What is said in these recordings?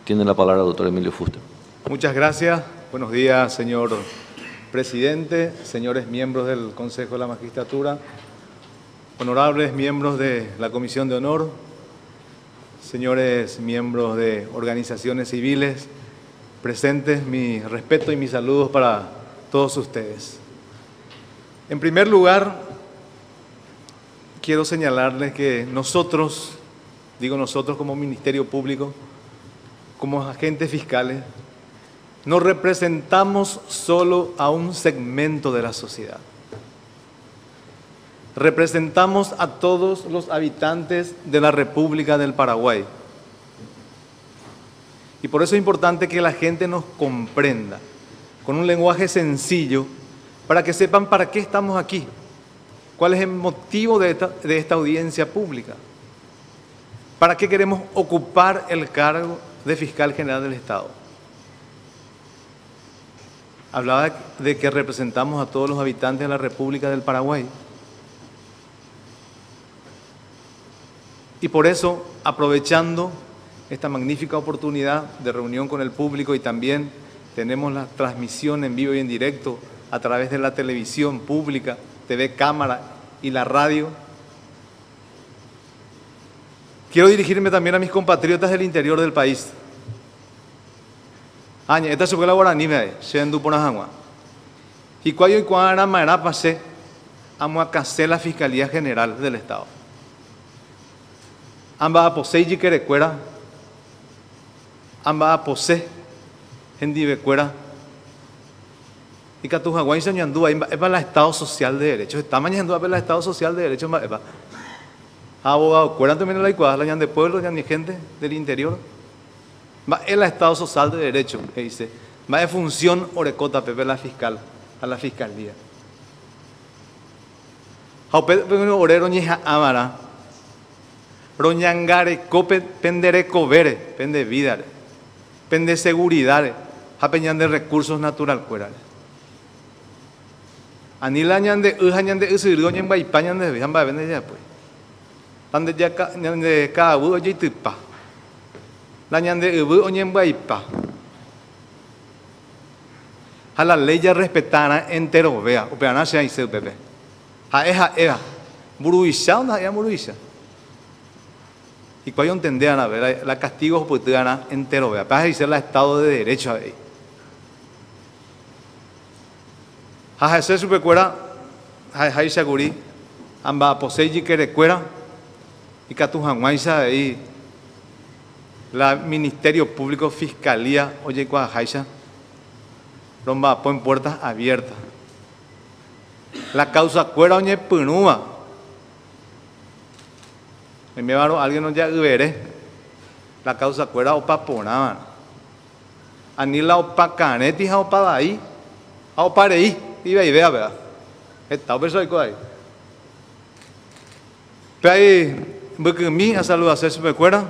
Tiene la palabra el doctor Emilio Fuster. Muchas gracias. Buenos días, señor presidente, señores miembros del Consejo de la Magistratura, honorables miembros de la Comisión de Honor, señores miembros de organizaciones civiles presentes, mi respeto y mis saludos para todos ustedes. En primer lugar, quiero señalarles que nosotros, digo nosotros como Ministerio Público, como agentes fiscales, no representamos solo a un segmento de la sociedad. Representamos a todos los habitantes de la República del Paraguay. Y por eso es importante que la gente nos comprenda con un lenguaje sencillo para que sepan para qué estamos aquí, cuál es el motivo de esta audiencia pública, para qué queremos ocupar el cargo de Fiscal General del Estado. Hablaba de que representamos a todos los habitantes de la República del Paraguay. Y por eso, aprovechando esta magnífica oportunidad de reunión con el público, y también tenemos la transmisión en vivo y en directo a través de la televisión pública, TV Cámara y la radio, quiero dirigirme también a mis compatriotas del interior del país. Esta es la guaraní, siendo por agua. Y cuando era maera pasé, amo a casé la Fiscalía General del Estado. Amba a posee y que recuerda, amba a posee, en divecuera. Y que tu Hawái se ñandú ahí es para el Estado Social de Derecho. Está mañana para el Estado Social de Derecho, abogado, ¿cuerdan también la igualdad, la ñan de pueblo, ñan de gente del interior? Va el Estado Social de Derecho, que dice, va de función orecota, pepe la fiscal, a la fiscalía. Haupet orero ñeja amara, roñangare, cope, pendere covere, pende vidare, pende seguridad, hapeñan de recursos natural cuerales. Anila ñan de ujañan de usirgo ñen baipañan de vijan va vende ya pues. Pande ya de cada uno ya tipa. La ñan de ubu oñen baipa. A la ley ya respetara entero vea, operana se dice bebé. A ea, buruisha una ea buruisha. Y cuando entendían a ver la castigo pues te gana entero vea, para dice el Estado de Derecho ahí. A ese supercuera, a ese gurí, amba posee que recuerda y que tu janguaisa ahí. La Ministerio Público, Fiscalía, oye, Cuajaisa, romba, pon puertas abiertas. La causa cuera, oye, punúa. Me varo, alguien no ya veré. La causa cuera, opa ponaban. Anila, opa caneti, opa ahí, opa ahí, y vea, ¿verdad? Está persona ahí. Pero ahí, porque mí, a salud, a hacer su recuerda.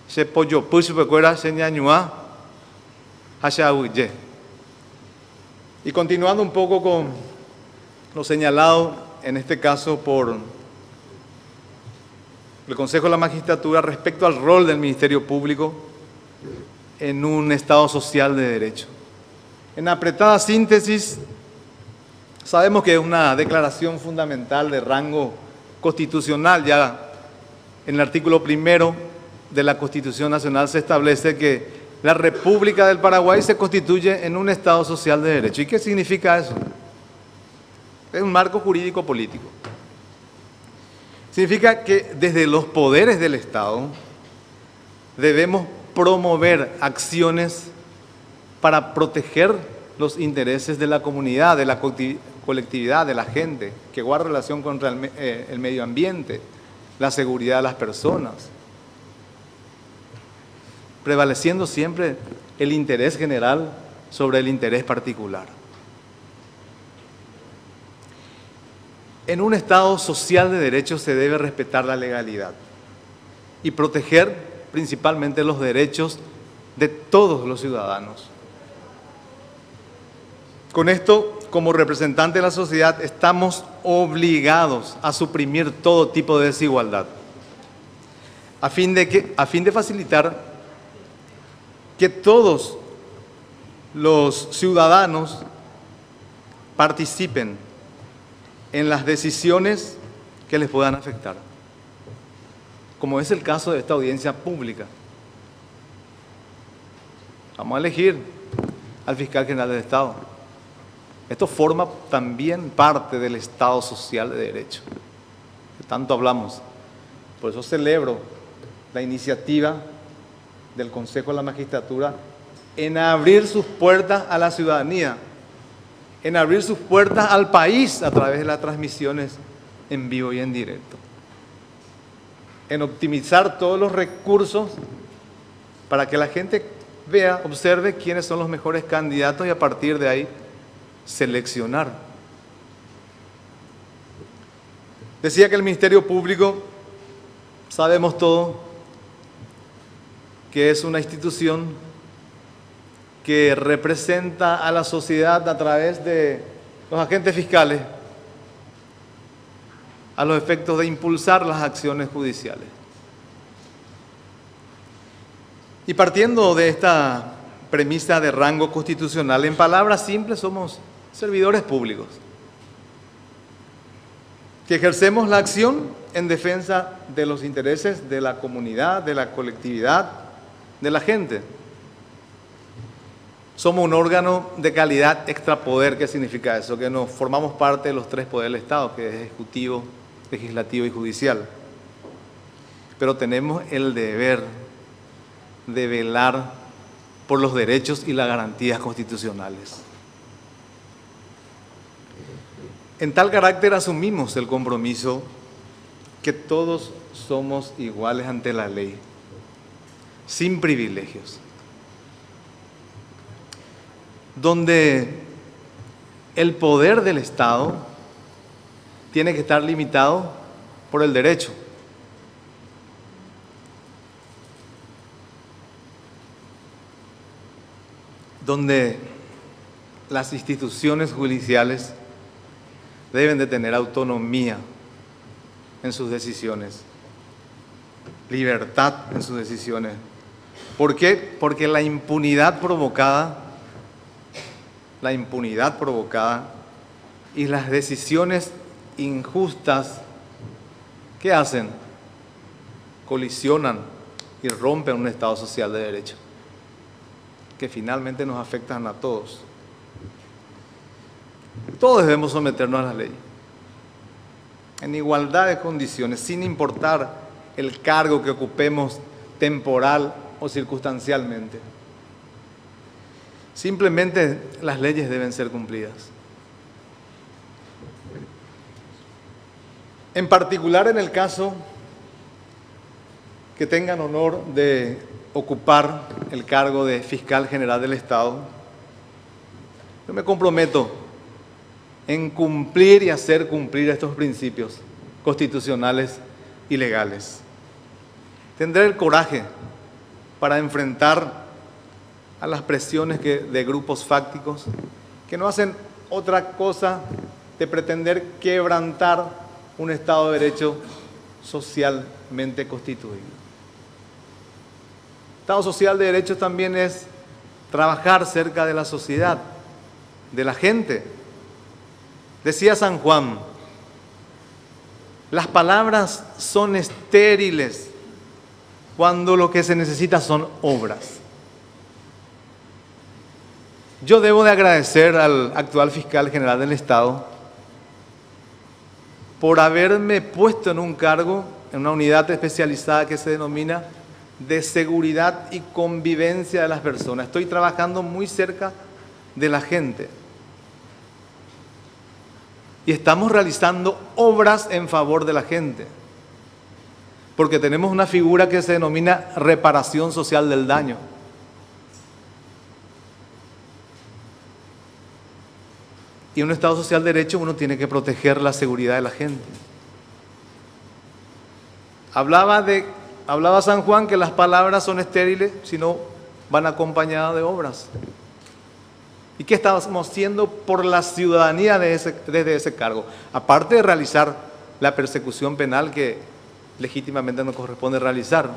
Se pollo puso recuerda se ñañua hacia huye. Y continuando un poco con lo señalado en este caso por el Consejo de la Magistratura respecto al rol del Ministerio Público en un Estado social de derecho. En apretada síntesis, sabemos que es una declaración fundamental de rango constitucional. Ya en el artículo 1 de la Constitución Nacional se establece que la República del Paraguay se constituye en un Estado social de derecho. ¿Y qué significa eso? Es un marco jurídico político. Significa que desde los poderes del Estado debemos promover acciones para proteger los intereses de la comunidad, de la colectividad, de la gente, que guarda relación con el medio ambiente, la seguridad de las personas, prevaleciendo siempre el interés general sobre el interés particular. En un Estado social de derecho se debe respetar la legalidad y proteger principalmente los derechos de todos los ciudadanos. Con esto, como representantes de la sociedad, estamos obligados a suprimir todo tipo de desigualdad, a fin de facilitar que todos los ciudadanos participen en las decisiones que les puedan afectar, como es el caso de esta audiencia pública. Vamos a elegir al fiscal general del Estado. Esto forma también parte del Estado social de derecho, que tanto hablamos. Por eso celebro la iniciativa del Consejo de la Magistratura en abrir sus puertas a la ciudadanía, en abrir sus puertas al país a través de las transmisiones en vivo y en directo, en optimizar todos los recursos para que la gente vea, observe quiénes son los mejores candidatos y a partir de ahí seleccionar. Decía que el Ministerio Público, sabemos todo, que es una institución que representa a la sociedad a través de los agentes fiscales a los efectos de impulsar las acciones judiciales. Y partiendo de esta premisa de rango constitucional, en palabras simples somos servidores públicos que ejercemos la acción en defensa de los intereses de la comunidad, de la colectividad, de la gente. Somos un órgano de calidad extrapoder. ¿Qué significa eso? Que nos formamos parte de los tres poderes del Estado, que es ejecutivo, legislativo y judicial. Pero tenemos el deber de velar por los derechos y las garantías constitucionales. En tal carácter asumimos el compromiso que todos somos iguales ante la ley, sin privilegios, donde el poder del Estado tiene que estar limitado por el derecho. Donde las instituciones judiciales deben de tener autonomía en sus decisiones, libertad en sus decisiones. ¿Por qué? Porque la impunidad provocada y las decisiones injustas, ¿qué hacen? Colisionan y rompen un Estado social de derecho, que finalmente nos afectan a todos. Todos debemos someternos a la ley, en igualdad de condiciones, sin importar el cargo que ocupemos temporal o circunstancialmente. Simplemente las leyes deben ser cumplidas. En particular en el caso que tengan honor de ocupar el cargo de fiscal general del Estado, yo me comprometo en cumplir y hacer cumplir estos principios constitucionales y legales. Tendré el coraje para enfrentar a las presiones de grupos fácticos que no hacen otra cosa de pretender quebrantar un Estado de Derecho socialmente constituido. Estado social de derecho también es trabajar cerca de la sociedad, de la gente. Decía San Juan, las palabras son estériles cuando lo que se necesita son obras. Yo debo de agradecer al actual fiscal general del Estado por haberme puesto en un cargo, en una unidad especializada que se denomina de seguridad y convivencia de las personas. Estoy trabajando muy cerca de la gente y estamos realizando obras en favor de la gente, porque tenemos una figura que se denomina reparación social del daño. Y en un Estado social de derecho uno tiene que proteger la seguridad de la gente. Hablaba San Juan que las palabras son estériles si no van acompañadas de obras. ¿Y qué estamos haciendo por la ciudadanía desde ese cargo? Aparte de realizar la persecución penal que legítimamente nos corresponde realizar.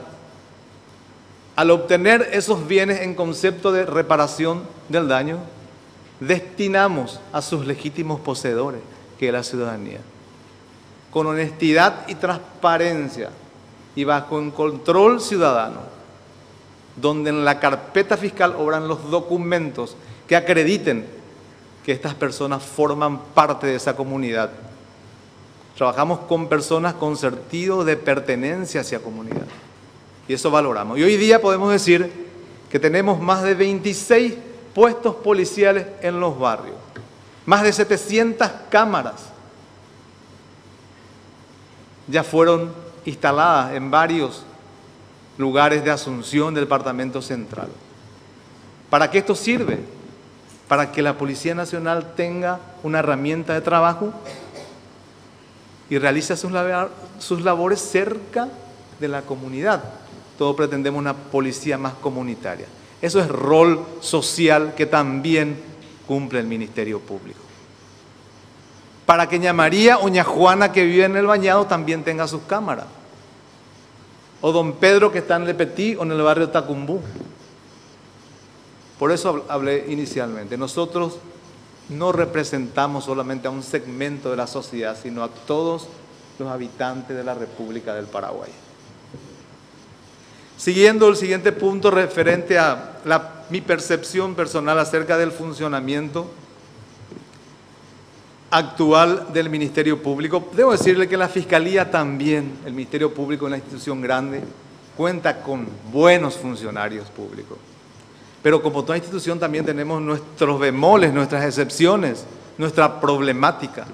Al obtener esos bienes en concepto de reparación del daño, destinamos a sus legítimos poseedores, que es la ciudadanía, con honestidad y transparencia y bajo un control ciudadano, donde en la carpeta fiscal obran los documentos que acrediten que estas personas forman parte de esa comunidad. Trabajamos con personas con sentido de pertenencia hacia comunidad y eso valoramos. Y hoy día podemos decir que tenemos más de 26 puestos policiales en los barrios, más de 700 cámaras ya fueron instaladas en varios lugares de Asunción del Departamento Central. ¿Para qué esto sirve? Para que la Policía Nacional tenga una herramienta de trabajo y realice sus labores cerca de la comunidad. Todos pretendemos una policía más comunitaria. Eso es rol social que también cumple el Ministerio Público. Para que ña María o ña Juana que vive en el Bañado también tenga sus cámaras. O don Pedro que está en Le Petit o en el barrio Tacumbú. Por eso hablé inicialmente. Nosotros no representamos solamente a un segmento de la sociedad, sino a todos los habitantes de la República del Paraguay. Siguiendo el siguiente punto referente a mi percepción personal acerca del funcionamiento actual del Ministerio Público, debo decirle que la Fiscalía también, el Ministerio Público es una institución grande, cuenta con buenos funcionarios públicos. Pero como toda institución también tenemos nuestros bemoles, nuestras excepciones, nuestra problemática.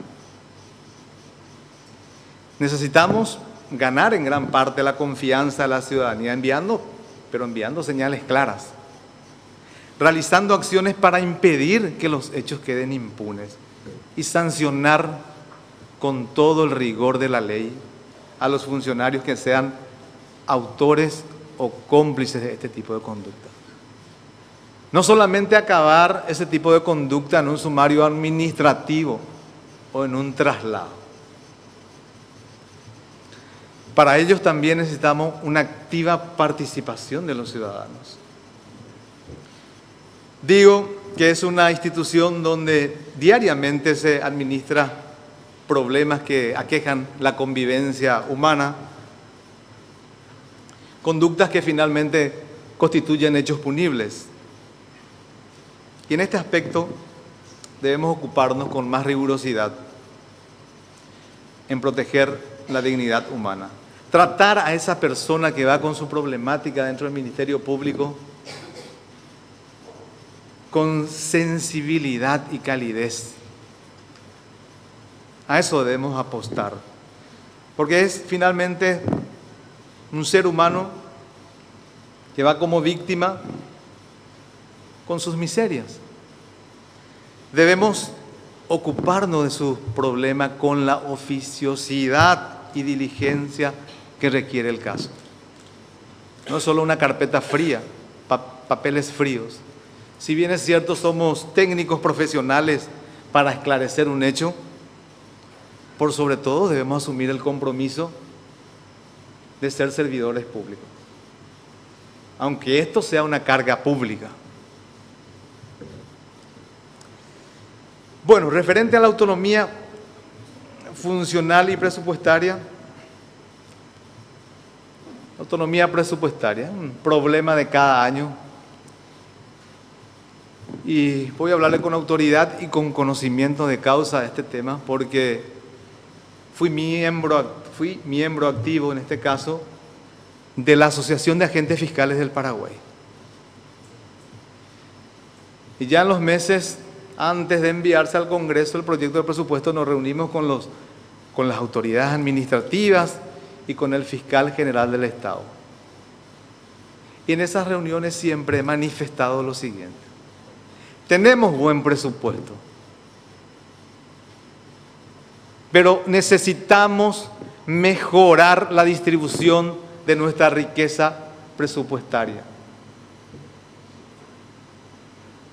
Necesitamos ganar en gran parte la confianza de la ciudadanía, enviando señales claras, realizando acciones para impedir que los hechos queden impunes y sancionar con todo el rigor de la ley a los funcionarios que sean autores o cómplices de este tipo de conducta. No solamente acabar ese tipo de conducta en un sumario administrativo o en un traslado. Para ellos también necesitamos una activa participación de los ciudadanos. Digo que es una institución donde diariamente se administra problemas que aquejan la convivencia humana, conductas que finalmente constituyen hechos punibles. Y en este aspecto debemos ocuparnos con más rigurosidad en proteger la dignidad humana. Tratar a esa persona que va con su problemática dentro del Ministerio Público con sensibilidad y calidez. A eso debemos apostar, porque es finalmente un ser humano que va como víctima con sus miserias. Debemos ocuparnos de sus problemas con la oficiosidad y diligencia que requiere el caso. No solo una carpeta fría, papeles fríos. Si bien es cierto, somos técnicos profesionales para esclarecer un hecho, por sobre todo debemos asumir el compromiso de ser servidores públicos, aunque esto sea una carga pública. Bueno, referente a la autonomía funcional y presupuestaria, autonomía presupuestaria, un problema de cada año. Y voy a hablarle con autoridad y con conocimiento de causa de este tema, porque fui miembro activo, en este caso, de la Asociación de Agentes Fiscales del Paraguay. Y ya en los meses antes de enviarse al Congreso el proyecto de presupuesto, nos reunimos con las autoridades administrativas y con el fiscal general del Estado. Y en esas reuniones siempre he manifestado lo siguiente: tenemos buen presupuesto, pero necesitamos mejorar la distribución de nuestra riqueza presupuestaria.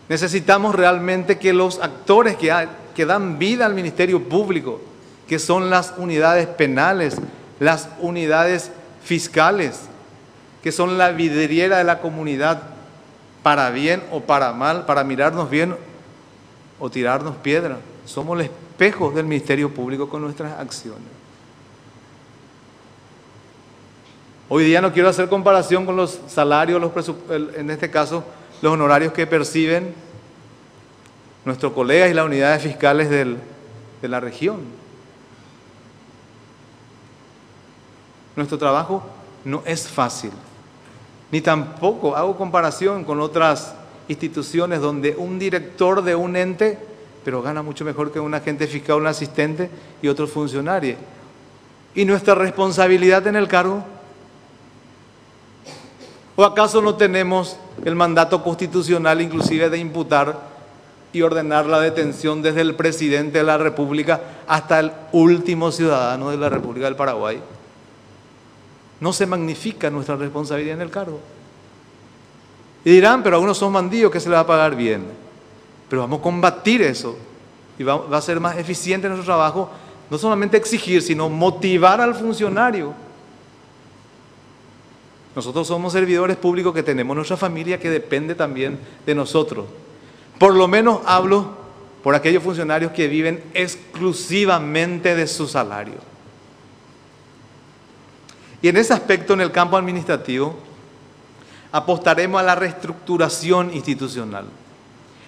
Necesitamos realmente que los actores que dan vida al Ministerio Público, que son las unidades penales, las unidades fiscales, que son la vidriera de la comunidad, para bien o para mal, para mirarnos bien o tirarnos piedra. Somos el espejo del Ministerio Público con nuestras acciones. Hoy día no quiero hacer comparación con los salarios, en este caso, los honorarios que perciben nuestros colegas y las unidades fiscales de la región. Nuestro trabajo no es fácil, ni tampoco hago comparación con otras instituciones donde un director de un ente, pero gana mucho mejor que un agente fiscal, un asistente y otros funcionarios. ¿Y nuestra responsabilidad en el cargo? ¿O acaso no tenemos el mandato constitucional inclusive de imputar y ordenar la detención desde el presidente de la República hasta el último ciudadano de la República del Paraguay? No se magnifica nuestra responsabilidad en el cargo. Y dirán, pero algunos son bandidos, que se les va a pagar bien. Pero vamos a combatir eso y va a ser más eficiente nuestro trabajo, no solamente exigir, sino motivar al funcionario. Nosotros somos servidores públicos que tenemos nuestra familia que depende también de nosotros. Por lo menos hablo por aquellos funcionarios que viven exclusivamente de su salario. Y en ese aspecto, en el campo administrativo, apostaremos a la reestructuración institucional,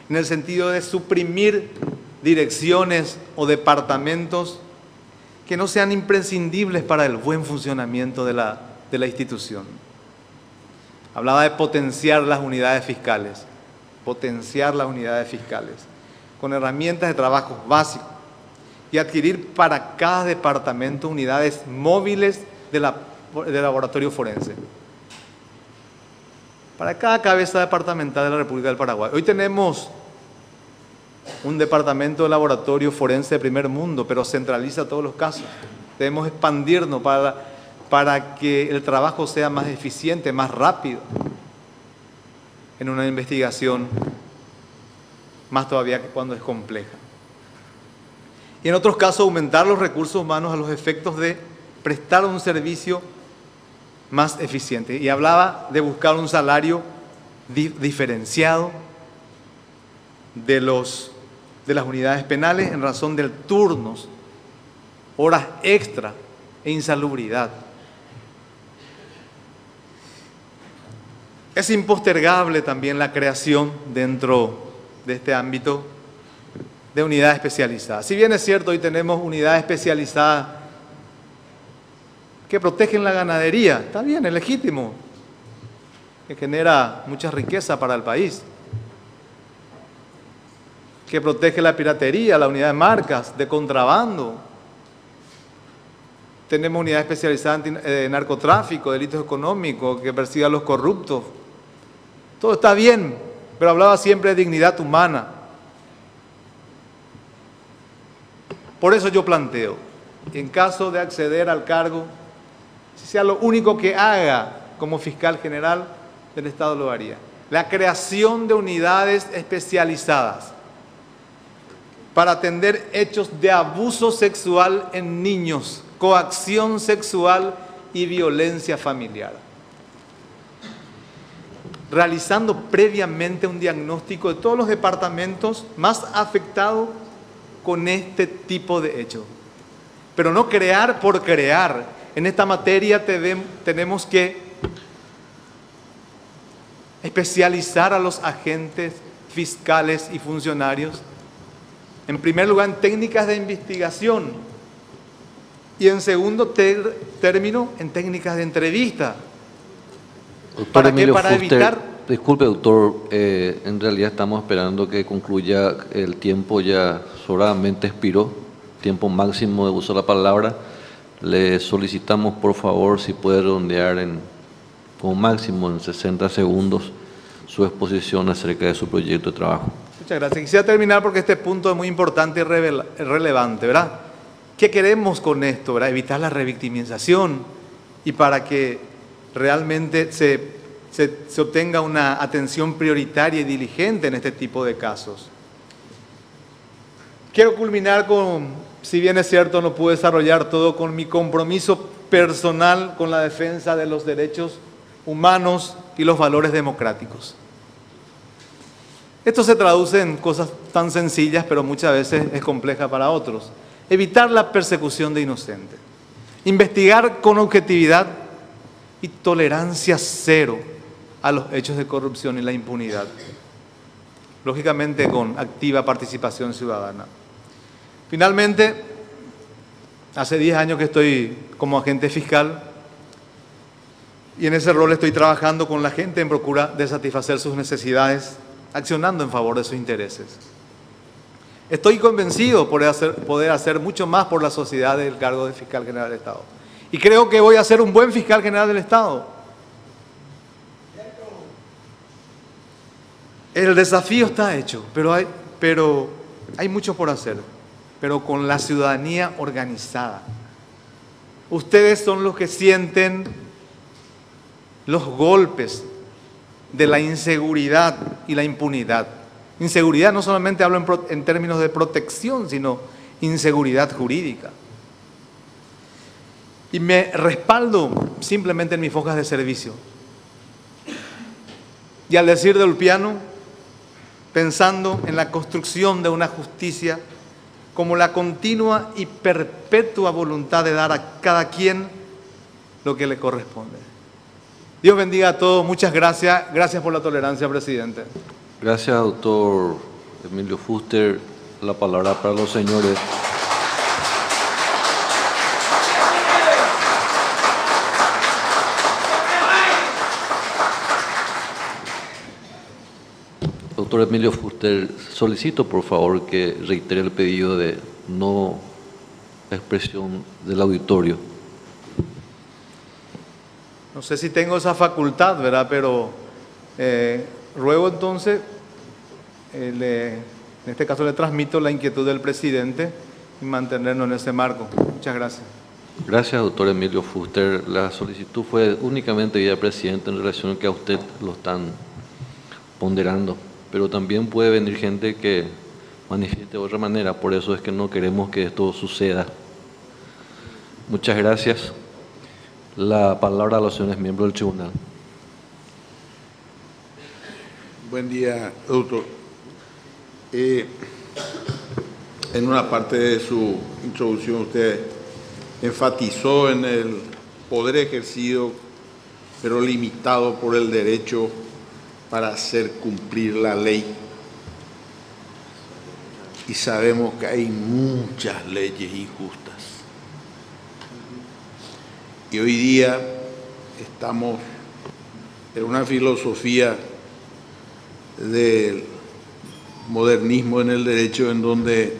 en el sentido de suprimir direcciones o departamentos que no sean imprescindibles para el buen funcionamiento de la institución. Hablaba de potenciar las unidades fiscales, con herramientas de trabajo básicos y adquirir para cada departamento unidades móviles de laboratorio forense. Para cada cabeza departamental de la República del Paraguay. Hoy tenemos un departamento de laboratorio forense de primer mundo, pero centraliza todos los casos. Debemos expandirnos para que el trabajo sea más eficiente, más rápido en una investigación, más todavía que cuando es compleja. Y en otros casos, aumentar los recursos humanos a los efectos de prestar un servicio más eficiente. Y hablaba de buscar un salario diferenciado de las unidades penales en razón de turnos, horas extra e insalubridad. Es impostergable también la creación dentro de este ámbito de unidades especializadas. Si bien es cierto, hoy tenemos unidades especializadas que protegen la ganadería, está bien, es legítimo, que genera mucha riqueza para el país, que protege la piratería, la unidad de marcas, de contrabando. Tenemos unidades especializadas en narcotráfico, delitos económicos, que persigue a los corruptos. Todo está bien, pero hablaba siempre de dignidad humana. Por eso yo planteo, en caso de acceder al cargo, si sea lo único que haga como fiscal general del Estado lo haría. La creación de unidades especializadas para atender hechos de abuso sexual en niños, coacción sexual y violencia familiar. Realizando previamente un diagnóstico de todos los departamentos más afectados con este tipo de hechos. Pero no crear por crear. En esta materia tenemos que especializar a los agentes fiscales y funcionarios. En primer lugar, en técnicas de investigación y en segundo término, en técnicas de entrevista. Doctor ¿Para Emilio qué? Para Fuster, evitar... Disculpe, doctor, en realidad estamos esperando que concluya el tiempo, ya sobradamente expiró, tiempo máximo de uso de la palabra. Le solicitamos, por favor, si puede redondear como máximo en 60 segundos su exposición acerca de su proyecto de trabajo. Muchas gracias. Quisiera terminar porque este punto es muy importante y relevante, ¿verdad? ¿Qué queremos con esto, verdad? Evitar la revictimización y para que realmente se obtenga una atención prioritaria y diligente en este tipo de casos. Quiero culminar con, si bien es cierto, no pude desarrollar todo, con mi compromiso personal con la defensa de los derechos humanos y los valores democráticos. Esto se traduce en cosas tan sencillas, pero muchas veces es compleja para otros. Evitar la persecución de inocentes. Investigar con objetividad y tolerancia cero a los hechos de corrupción y la impunidad. Lógicamente con activa participación ciudadana. Finalmente, hace 10 años que estoy como agente fiscal y en ese rol estoy trabajando con la gente en procura de satisfacer sus necesidades, accionando en favor de sus intereses. Estoy convencido por poder hacer mucho más por la sociedad del cargo de fiscal general del Estado. Y creo que voy a ser un buen fiscal general del Estado. El desafío está hecho, pero hay mucho por hacer, pero con la ciudadanía organizada. Ustedes son los que sienten los golpes de la inseguridad y la impunidad. Inseguridad no solamente hablo en términos de protección, sino inseguridad jurídica. Y me respaldo simplemente en mis hojas de servicio. Y al decir del piano, pensando en la construcción de una justicia como la continua y perpetua voluntad de dar a cada quien lo que le corresponde. Dios bendiga a todos. Muchas gracias. Gracias por la tolerancia, presidente. Gracias, doctor Emilio Fuster. La palabra para los señores. Doctor Emilio Fuster, solicito por favor que reitere el pedido de no expresión del auditorio. No sé si tengo esa facultad, ¿verdad? Pero ruego entonces, en este caso le transmito la inquietud del presidente y mantenernos en ese marco. Muchas gracias. Gracias, doctor Emilio Fuster. La solicitud fue únicamente vía presidente en relación a que a usted lo están ponderando, pero también puede venir gente que manifieste de otra manera, por eso es que no queremos que esto suceda. Muchas gracias. La palabra a los señores miembros del tribunal. Buen día, doctor. En una parte de su introducción usted enfatizó en el poder ejercido, pero limitado por el derecho para hacer cumplir la ley. Y sabemos que hay muchas leyes injustas. Y hoy día estamos en una filosofía del modernismo en el derecho en donde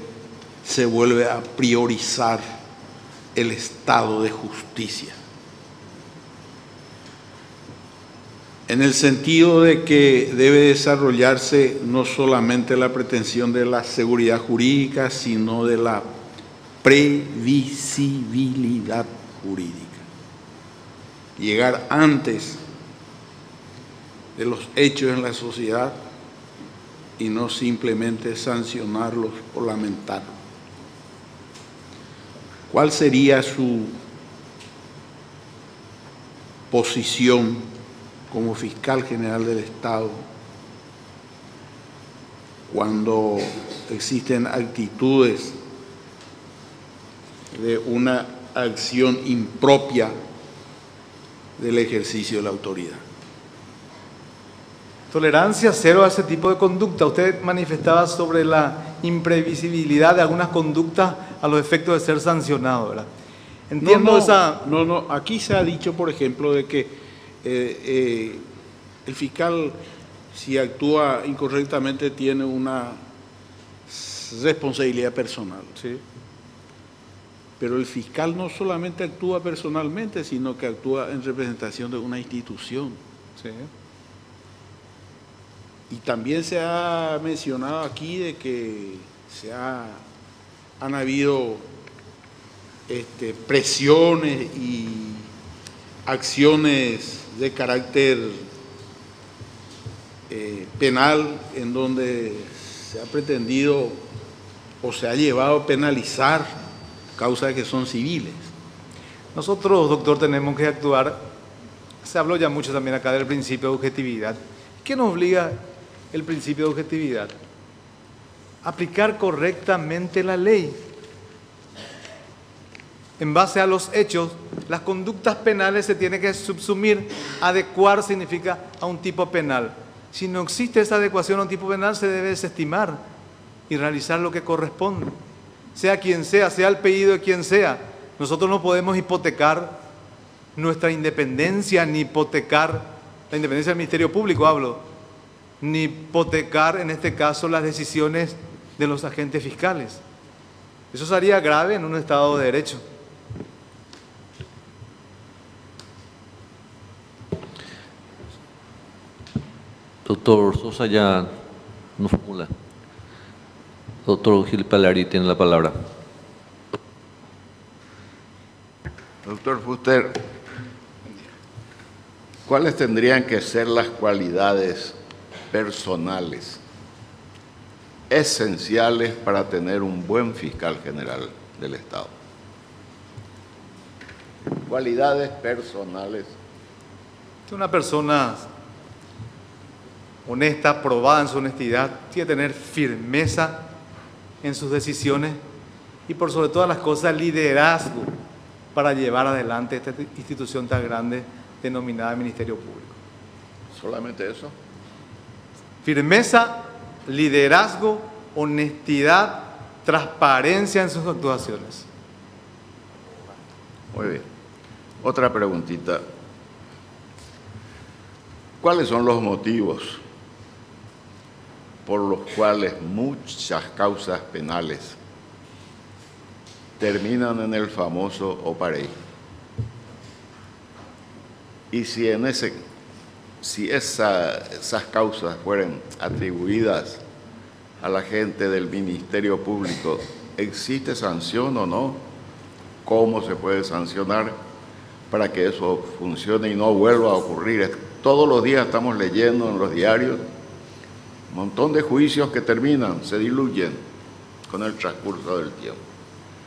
se vuelve a priorizar el estado de justicia. En el sentido de que debe desarrollarse no solamente la pretensión de la seguridad jurídica, sino de la previsibilidad jurídica. Llegar antes de los hechos en la sociedad y no simplemente sancionarlos o lamentarlos. ¿Cuál sería su posición como fiscal general del Estado cuando existen actitudes de una acción impropia del ejercicio de la autoridad? Tolerancia cero a ese tipo de conducta. Usted manifestaba sobre la imprevisibilidad de algunas conductas a los efectos de ser sancionado, ¿verdad? Entiendo esa... No, aquí se ha dicho, por ejemplo, de que el fiscal, si actúa incorrectamente, tiene una responsabilidad personal. Sí. Pero el fiscal no solamente actúa personalmente, sino que actúa en representación de una institución. Sí. Y también se ha mencionado aquí de que han habido presiones y acciones de carácter penal en donde se ha pretendido o se ha llevado a penalizar causas que son civiles. Nosotros, doctor, tenemos que actuar Se habló ya mucho también acá del principio de objetividad. ¿Qué nos obliga el principio de objetividad? Aplicar correctamente la ley. En base a los hechos, las conductas penales se tienen que subsumir. Adecuar significa a un tipo penal. Si no existe esa adecuación a un tipo penal, se debe desestimar y realizar lo que corresponde. Sea quien sea el pedido de quien sea. Nosotros no podemos hipotecar nuestra independencia, ni hipotecar la independencia del Ministerio Público, hablo, ni hipotecar en este caso las decisiones de los agentes fiscales. Eso sería grave en un Estado de Derecho. Doctor Sosa ya no formula. Doctor Gil Paleari tiene la palabra. Doctor Fuster, ¿cuáles tendrían que ser las cualidades personales esenciales para tener un buen fiscal general del Estado? Cualidades personales. Una persona honesta, probada en su honestidad, tiene que tener firmeza en sus decisiones y por sobre todas las cosas liderazgo para llevar adelante esta institución tan grande denominada Ministerio Público. ¿Solamente eso? Firmeza, liderazgo, honestidad, transparencia en sus actuaciones. Muy bien. Otra preguntita. ¿Cuáles son los motivos por los cuales muchas causas penales terminan en el famoso OPAREI? Y si esas causas fueran atribuidas a la gente del Ministerio Público, ¿existe sanción o no? ¿Cómo se puede sancionar para que eso funcione y no vuelva a ocurrir? Todos los días estamos leyendo en los diarios un montón de juicios que terminan, se diluyen con el transcurso del tiempo.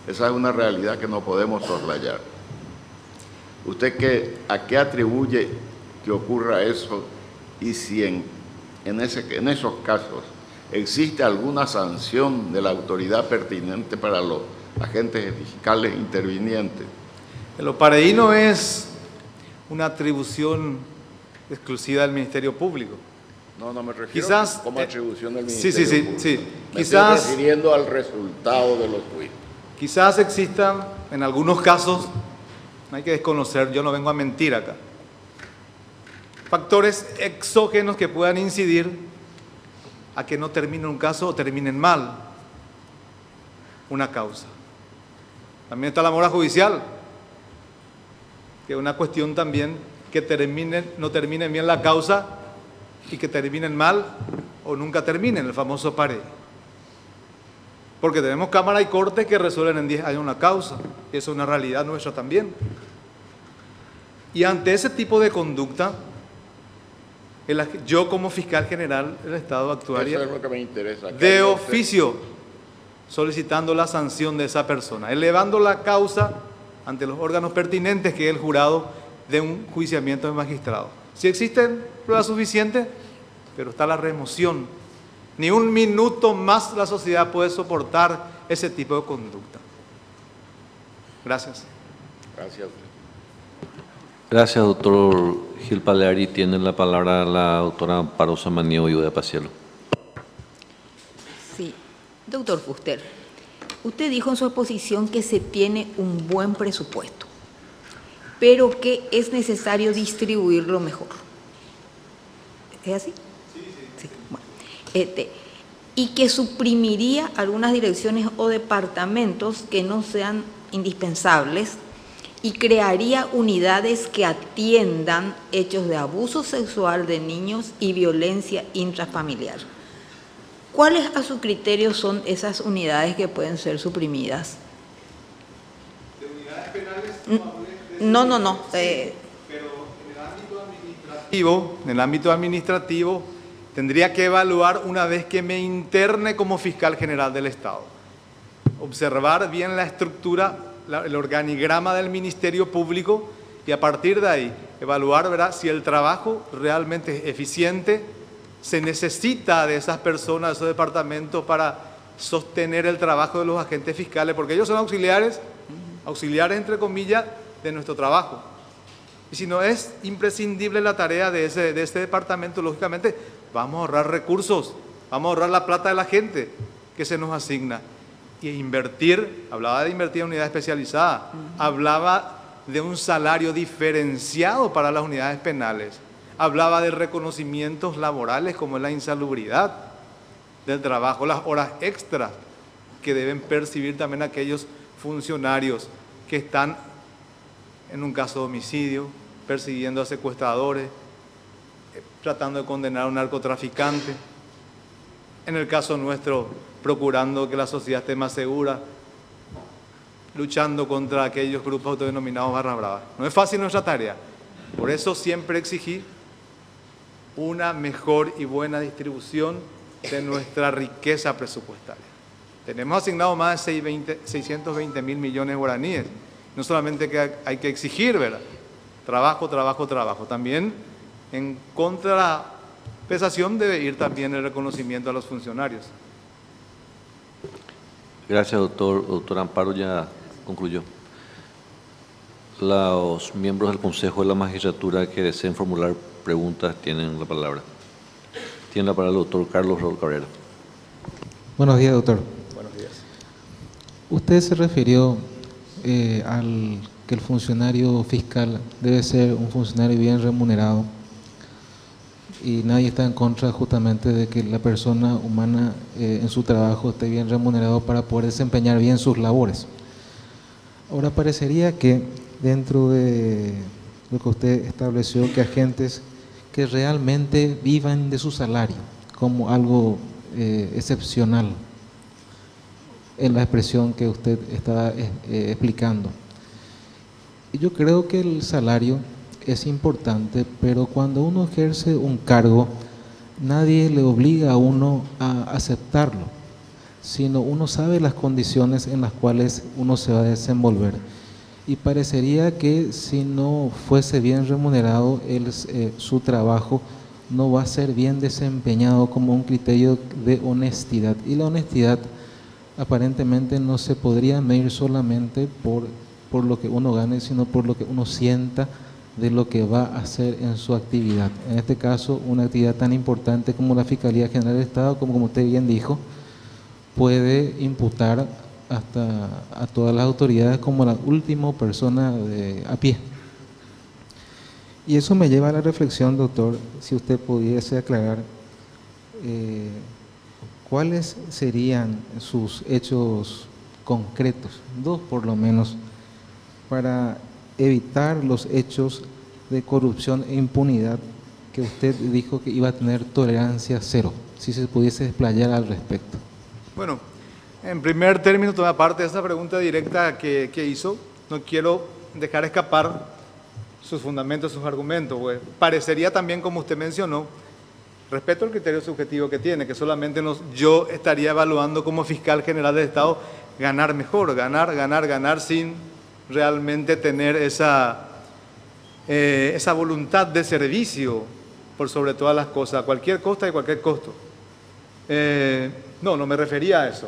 Esa es una realidad que no podemos soslayar. ¿Usted a qué atribuye que ocurra eso? Y si en esos casos existe alguna sanción de la autoridad pertinente para los agentes fiscales intervinientes. El OPAREI no es una atribución exclusiva del Ministerio Público. No me refiero quizás, como atribución del Ministerio Público. Sí. Me estoy refiriendo al resultado de los juicios. Quizás existan, en algunos casos, no hay que desconocer, yo no vengo a mentir acá, factores exógenos que puedan incidir a que no termine un caso o terminen mal una causa. También está la mora judicial, que es una cuestión también que no termine bien la causa y que terminen mal o nunca terminen, el famoso OPAREI. Porque tenemos cámara y corte que resuelven en 10 años una causa, y eso es una realidad nuestra también. Y ante ese tipo de conducta, yo como fiscal general del Estado actuaría eso es lo que me interesa. de oficio, solicitando la sanción de esa persona, elevando la causa ante los órganos pertinentes, que es el jurado de un juiciamiento de magistrado. Si existen pruebas suficientes, pero está la remoción. Ni un minuto más la sociedad puede soportar ese tipo de conducta. Gracias. Gracias. Gracias, doctor Gil Paleari. Tiene la palabra la doctora Amparo Samaniego y Udea Pacielo. Sí, doctor Fuster, usted dijo en su exposición que se tiene un buen presupuesto, pero que es necesario distribuirlo mejor. ¿Es así? Sí. Bueno. Y que suprimiría algunas direcciones o departamentos que no sean indispensables y crearía unidades que atiendan hechos de abuso sexual de niños y violencia intrafamiliar. ¿Cuáles a su criterio son esas unidades que pueden ser suprimidas? ¿De unidades penales? No. Pero en el ámbito administrativo tendría que evaluar una vez que me interne como fiscal general del Estado. Observar bien la estructura, el organigrama del Ministerio Público y a partir de ahí evaluar, ¿verdad?, si el trabajo realmente es eficiente, se necesita de esas personas, de esos departamentos para sostener el trabajo de los agentes fiscales, porque ellos son auxiliares entre comillas, de nuestro trabajo. Y si no es imprescindible la tarea de ese departamento, lógicamente vamos a ahorrar recursos, vamos a ahorrar la plata de la gente que se nos asigna. Y invertir, hablaba de invertir en unidad especializada, hablaba de un salario diferenciado para las unidades penales, hablaba de reconocimientos laborales como es la insalubridad del trabajo, las horas extras que deben percibir también aquellos funcionarios que están en un caso de homicidio, persiguiendo a secuestradores, tratando de condenar a un narcotraficante. En el caso nuestro, procurando que la sociedad esté más segura, luchando contra aquellos grupos autodenominados barra brava. No es fácil nuestra tarea. Por eso siempre exigí una mejor y buena distribución de nuestra riqueza presupuestaria. Tenemos asignado más de 620 mil millones de guaraníes. No solamente que hay que exigir, ¿verdad?, trabajo, trabajo, trabajo. También en contrapesación debe ir también el reconocimiento a los funcionarios. Gracias, doctor. Doctor Amparo ya concluyó. Los miembros del Consejo de la Magistratura que deseen formular preguntas tienen la palabra. Tiene la palabra el doctor Carlos Raúl Cabrera. Buenos días, doctor. Buenos días. Usted se refirió al que el funcionario fiscal debe ser un funcionario bien remunerado y nadie está en contra justamente de que la persona humana en su trabajo esté bien remunerado para poder desempeñar bien sus labores. Ahora parecería que dentro de lo que usted estableció, que agentes que realmente vivan de su salario como algo excepcional en la expresión que usted está explicando. Y yo creo que el salario es importante, pero cuando uno ejerce un cargo, nadie le obliga a uno a aceptarlo, sino uno sabe las condiciones en las cuales uno se va a desenvolver. Y parecería que si no fuese bien remunerado, su trabajo no va a ser bien desempeñado como un criterio de honestidad. Y la honestidad aparentemente no se podría medir solamente por lo que uno gane, sino por lo que uno sienta de lo que va a hacer en su actividad. En este caso, una actividad tan importante como la Fiscalía General del Estado, como usted bien dijo, puede imputar hasta a todas las autoridades como la última persona a pie. Y eso me lleva a la reflexión, doctor, si usted pudiese aclarar cuáles serían sus hechos concretos, dos por lo menos, para evitar los hechos de corrupción e impunidad que usted dijo que iba a tener tolerancia cero, si se pudiese desplayar al respecto. Bueno, en primer término, toda parte de esa pregunta directa que hizo, no quiero dejar escapar sus fundamentos, sus argumentos. Pues. Parecería también, como usted mencionó, respeto al criterio subjetivo que tiene, que solamente yo estaría evaluando como fiscal general del Estado ganar mejor, ganar, sin realmente tener esa voluntad de servicio por sobre todas las cosas, a cualquier costa y cualquier costo. No me refería a eso.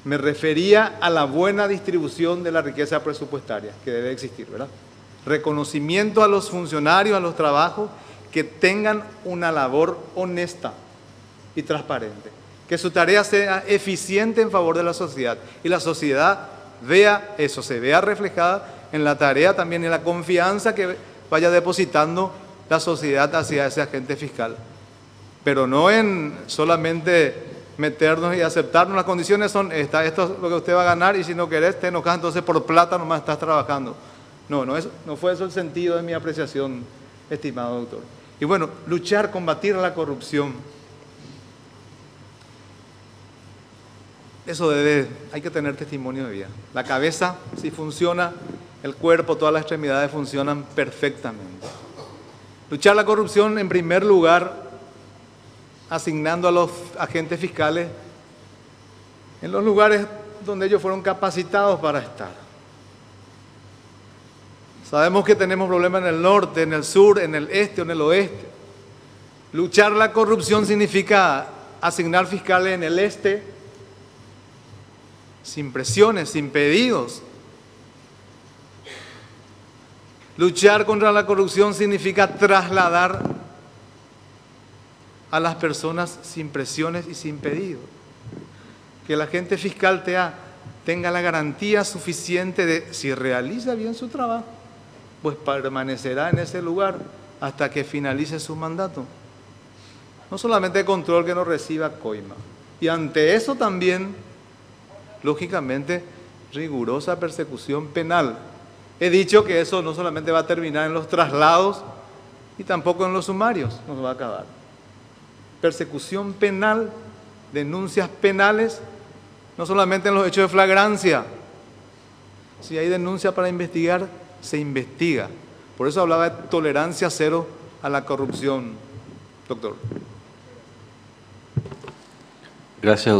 Me refería a la buena distribución de la riqueza presupuestaria que debe existir, ¿verdad? Reconocimiento a los funcionarios, a los trabajos que tengan una labor honesta y transparente. Que su tarea sea eficiente en favor de la sociedad y la sociedad vea eso, se vea reflejada en la tarea también, en la confianza que vaya depositando la sociedad hacia ese agente fiscal. Pero no en solamente meternos y aceptarnos. Las condiciones son estas, esto es lo que usted va a ganar y si no querés te enojas, entonces por plata nomás estás trabajando. No fue eso el sentido de mi apreciación, estimado doctor. Y bueno, luchar, combatir la corrupción. Eso hay que tener testimonio de vida. La cabeza, si funciona, el cuerpo, todas las extremidades funcionan perfectamente. Luchar la corrupción, en primer lugar, asignando a los agentes fiscales en los lugares donde ellos fueron capacitados para estar. Sabemos que tenemos problemas en el norte, en el sur, en el este o en el oeste. Luchar la corrupción significa asignar fiscales en el este, sin presiones, sin pedidos. Luchar contra la corrupción significa trasladar a las personas sin presiones y sin pedidos. Que el agente fiscal tenga la garantía suficiente de, si realiza bien su trabajo, pues permanecerá en ese lugar hasta que finalice su mandato. No solamente control, que no reciba coima. Y ante eso también, lógicamente, rigurosa persecución penal. He dicho que eso no solamente va a terminar en los traslados y tampoco en los sumarios, nos va a acabar. Persecución penal, denuncias penales, no solamente en los hechos de flagrancia. Si hay denuncia para investigar, se investiga. Por eso hablaba de tolerancia cero a la corrupción, doctor. Gracias,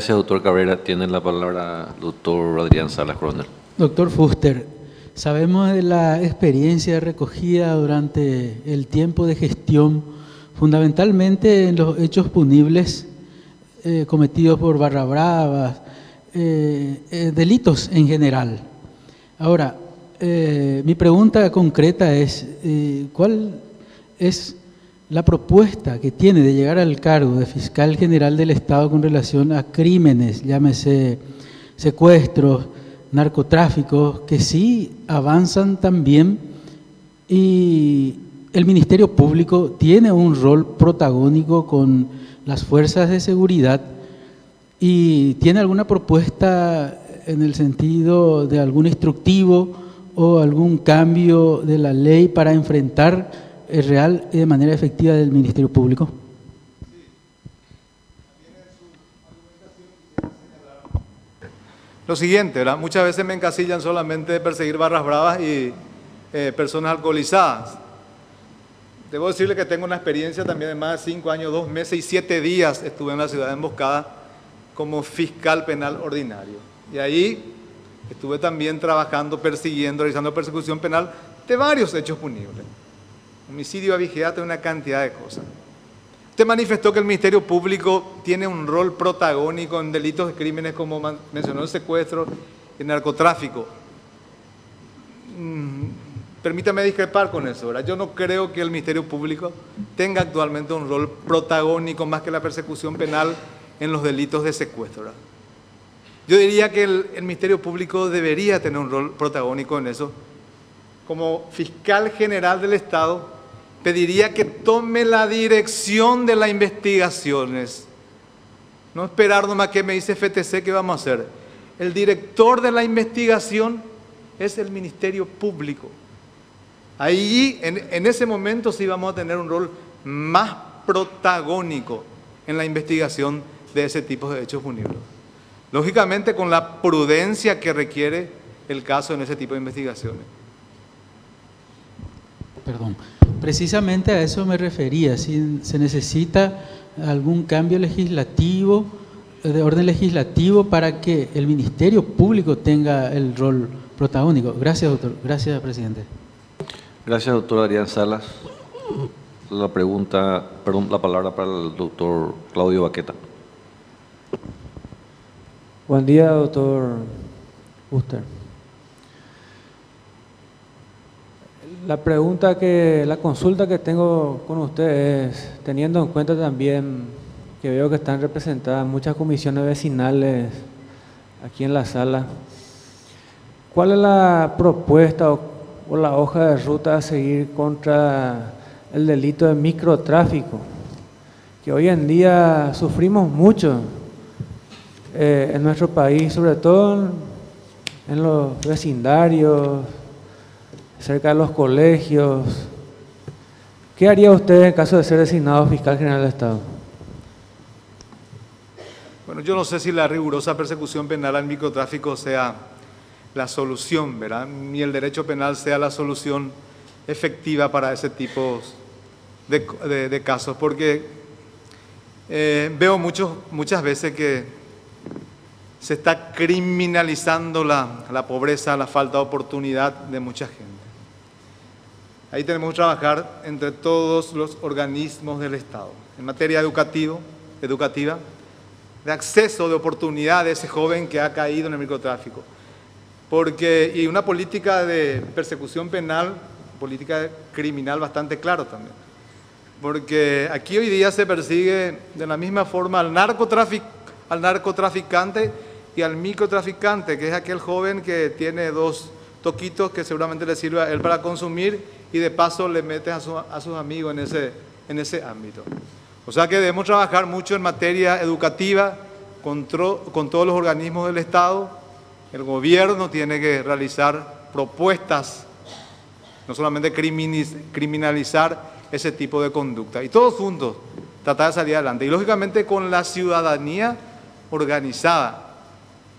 doctor Cabrera. Tiene la palabra doctor Adrián Salas, coronel. Doctor Fuster, sabemos de la experiencia recogida durante el tiempo de gestión, fundamentalmente en los hechos punibles cometidos por barra bravas, delitos en general. Ahora, mi pregunta concreta es, ¿cuál es la propuesta que tiene de llegar al cargo de fiscal general del Estado con relación a crímenes, llámese secuestros, narcotráficos, que sí avanzan también, y el Ministerio Público tiene un rol protagónico con las fuerzas de seguridad? ¿Y tiene alguna propuesta en el sentido de algún instructivo o algún cambio de la ley para enfrentar real y de manera efectiva del Ministerio Público? Lo siguiente, ¿verdad? Muchas veces me encasillan solamente de perseguir barras bravas y personas alcoholizadas. Debo decirle que tengo una experiencia también de más de 5 años, 2 meses y 7 días estuve en la ciudad de Emboscada como fiscal penal ordinario. Y ahí estuve también trabajando, persiguiendo, realizando persecución penal de varios hechos punibles. Homicidio, abigeato, una cantidad de cosas. Usted manifestó que el Ministerio Público tiene un rol protagónico en delitos de crímenes como mencionó el secuestro y el narcotráfico. Permítame discrepar con eso, ¿verdad? Yo no creo que el Ministerio Público tenga actualmente un rol protagónico más que la persecución penal en los delitos de secuestro, ¿verdad? Yo diría que el Ministerio Público debería tener un rol protagónico en eso. Como fiscal general del Estado, pediría que tome la dirección de las investigaciones. No esperar nomás que me dice FTC qué vamos a hacer. El director de la investigación es el Ministerio Público. Ahí, en ese momento, sí vamos a tener un rol más protagónico en la investigación de ese tipo de hechos punibles. Lógicamente, con la prudencia que requiere el caso en ese tipo de investigaciones. Perdón, precisamente a eso me refería, si se necesita algún cambio legislativo, de orden legislativo, para que el Ministerio Público tenga el rol protagónico. Gracias, doctor. Gracias, presidente. Gracias, doctor Adrián Salas. La palabra para el doctor Claudio Baqueta. Buen día, doctor Fuster. La consulta que tengo con usted es, teniendo en cuenta también que veo que están representadas muchas comisiones vecinales aquí en la sala, ¿cuál es la propuesta o la hoja de ruta a seguir contra el delito de microtráfico? Que hoy en día sufrimos mucho en nuestro país, sobre todo en los vecindarios, cerca de los colegios. ¿Qué haría usted en caso de ser designado fiscal general del Estado? Bueno, yo no sé si la rigurosa persecución penal al microtráfico sea la solución, ¿verdad? Ni el derecho penal sea la solución efectiva para ese tipo de casos, porque veo muchas veces que se está criminalizando la pobreza, la falta de oportunidad de mucha gente. Ahí tenemos que trabajar entre todos los organismos del Estado, en materia educativa, de acceso, de oportunidad de ese joven que ha caído en el microtráfico. Y una política de persecución penal, política criminal bastante claro también. Porque aquí hoy día se persigue de la misma forma al narcotraficante y al microtraficante, que es aquel joven que tiene 2 toquitos que seguramente le sirve a él para consumir y de paso le mete a sus amigos en ese ámbito. O sea que debemos trabajar mucho en materia educativa con todos los organismos del Estado. El gobierno tiene que realizar propuestas, no solamente criminalizar ese tipo de conducta. Y todos juntos tratar de salir adelante. Y lógicamente con la ciudadanía organizada.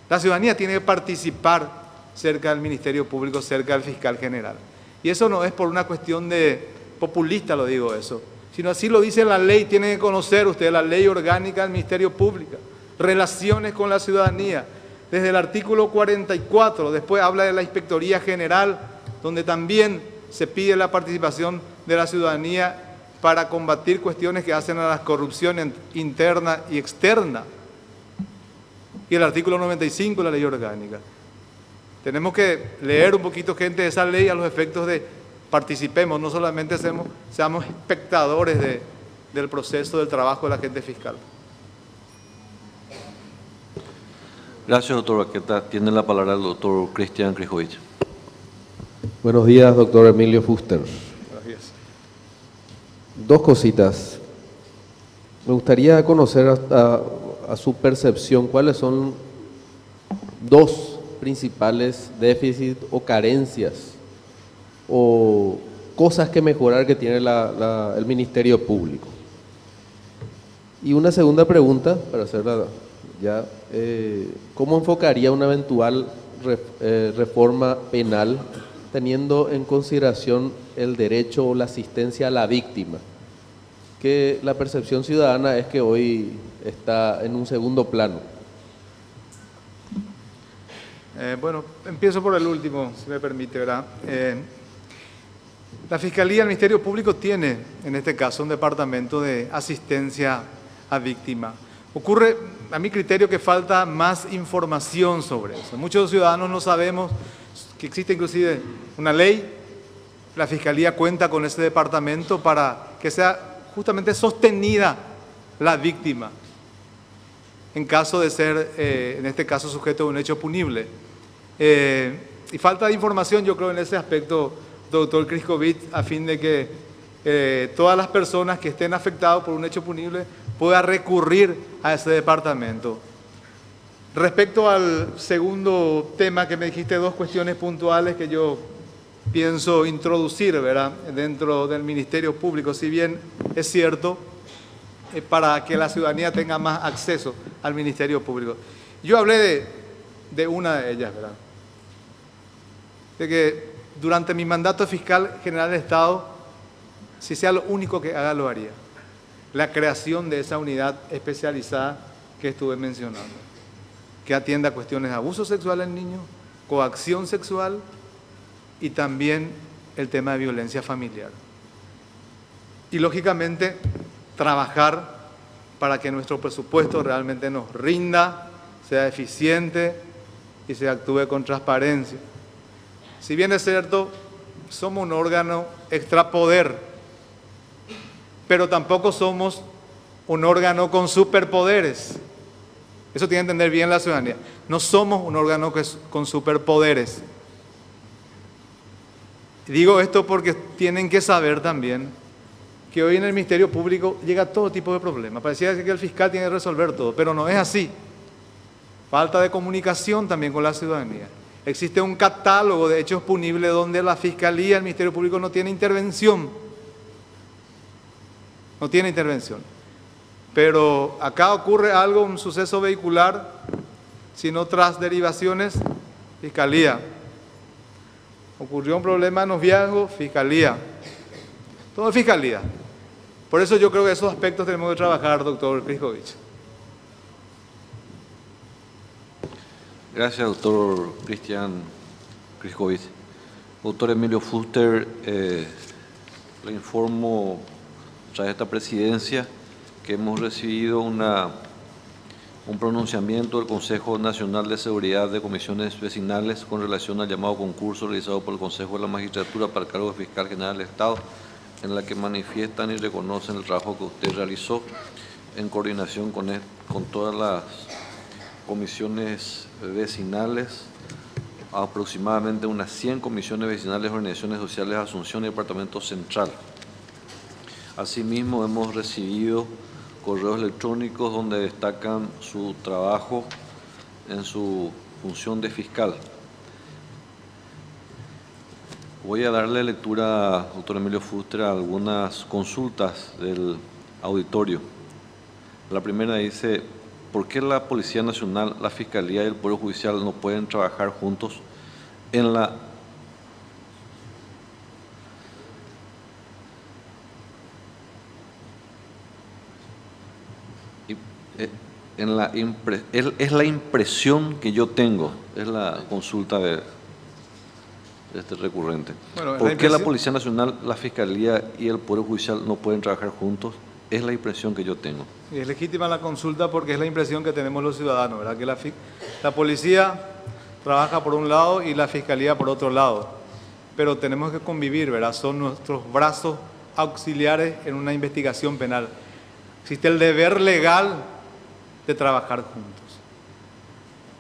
La ciudadanía tiene que participar cerca del Ministerio Público, cerca del fiscal general. Y eso no es por una cuestión de populista, lo digo eso, sino así lo dice la ley. Tienen que conocer ustedes la ley orgánica del Ministerio Público, relaciones con la ciudadanía, desde el artículo 44, después habla de la Inspectoría General, donde también se pide la participación de la ciudadanía para combatir cuestiones que hacen a la corrupción interna y externa. Y el artículo 95 de la ley orgánica. Tenemos que leer un poquito, gente, de esa ley a los efectos de participemos, no solamente seamos espectadores del proceso del trabajo de la agente fiscal. Gracias, doctor Baqueta. Tiene la palabra el doctor Cristian Krijovic. Buenos días, doctor Emilio Fuster. Gracias. 2 cositas. Me gustaría conocer a su percepción cuáles son 2 principales déficits o carencias o cosas que mejorar que tiene el Ministerio Público. Y una segunda pregunta, para hacerla ya, ¿cómo enfocaría una eventual reforma penal teniendo en consideración el derecho o la asistencia a la víctima? Que la percepción ciudadana es que hoy está en un segundo plano. Bueno, empiezo por el último, si me permite, ¿verdad? La Fiscalía, el Ministerio Público tiene, en este caso, un departamento de asistencia a víctima. Ocurre, a mi criterio, que falta más información sobre eso. Muchos ciudadanos no sabemos que existe inclusive una ley. La Fiscalía cuenta con ese departamento para que sea justamente sostenida la víctima en caso de ser, en este caso, sujeto de un hecho punible. Y falta de información, yo creo, en ese aspecto, doctor Krijovic, a fin de que todas las personas que estén afectadas por un hecho punible puedan recurrir a ese departamento. Respecto al segundo tema que me dijiste, 2 cuestiones puntuales que yo pienso introducir, ¿verdad?, dentro del Ministerio Público, si bien es cierto, para que la ciudadanía tenga más acceso al Ministerio Público. Yo hablé de una de ellas, ¿verdad?, de que durante mi mandato de fiscal general del Estado, si sea lo único que haga, lo haría. La creación de esa unidad especializada que estuve mencionando, que atienda cuestiones de abuso sexual en niños, coacción sexual y también el tema de violencia familiar. Y lógicamente trabajar para que nuestro presupuesto realmente nos rinda, sea eficiente y se actúe con transparencia. Si bien es cierto, somos un órgano extrapoder, pero tampoco somos un órgano con superpoderes. Eso tiene que entender bien la ciudadanía. No somos un órgano con superpoderes. Digo esto porque tienen que saber también que hoy en el Ministerio Público llega todo tipo de problemas. Parecía que el fiscal tiene que resolver todo, pero no es así. Falta de comunicación también con la ciudadanía. Existe un catálogo de hechos punibles donde la Fiscalía, el Ministerio Público no tiene intervención. No tiene intervención. Pero acá ocurre algo, un suceso vehicular, sin otras derivaciones, Fiscalía. Ocurrió un problema en Noviazgo, Fiscalía. Todo es Fiscalía. Por eso yo creo que esos aspectos tenemos que trabajar, doctor Krijovic. Gracias, doctor Cristian Kriskovic. Doctor Emilio Fuster, le informo tras esta presidencia que hemos recibido un pronunciamiento del Consejo Nacional de Seguridad de Comisiones Vecinales con relación al llamado concurso realizado por el Consejo de la Magistratura para el cargo de Fiscal General del Estado, en la que manifiestan y reconocen el trabajo que usted realizó en coordinación con todas las comisiones vecinales, aproximadamente unas 100 comisiones vecinales, organizaciones sociales de Asunción y Departamento Central. Asimismo, hemos recibido correos electrónicos donde destacan su trabajo en su función de fiscal. Voy a darle lectura, doctor Emilio Fuster, a algunas consultas del auditorio. La primera dice: ¿por qué la Policía Nacional, la Fiscalía y el Poder Judicial no pueden trabajar juntos en la es la impresión que yo tengo, es la consulta de este recurrente. Bueno, ¿por qué la Policía Nacional, la Fiscalía y el Poder Judicial no pueden trabajar juntos? Es la impresión que yo tengo. Y es legítima la consulta porque es la impresión que tenemos los ciudadanos, ¿verdad? Que la policía trabaja por un lado y la fiscalía por otro lado, pero tenemos que convivir, ¿verdad? Son nuestros brazos auxiliares en una investigación penal. Existe el deber legal de trabajar juntos.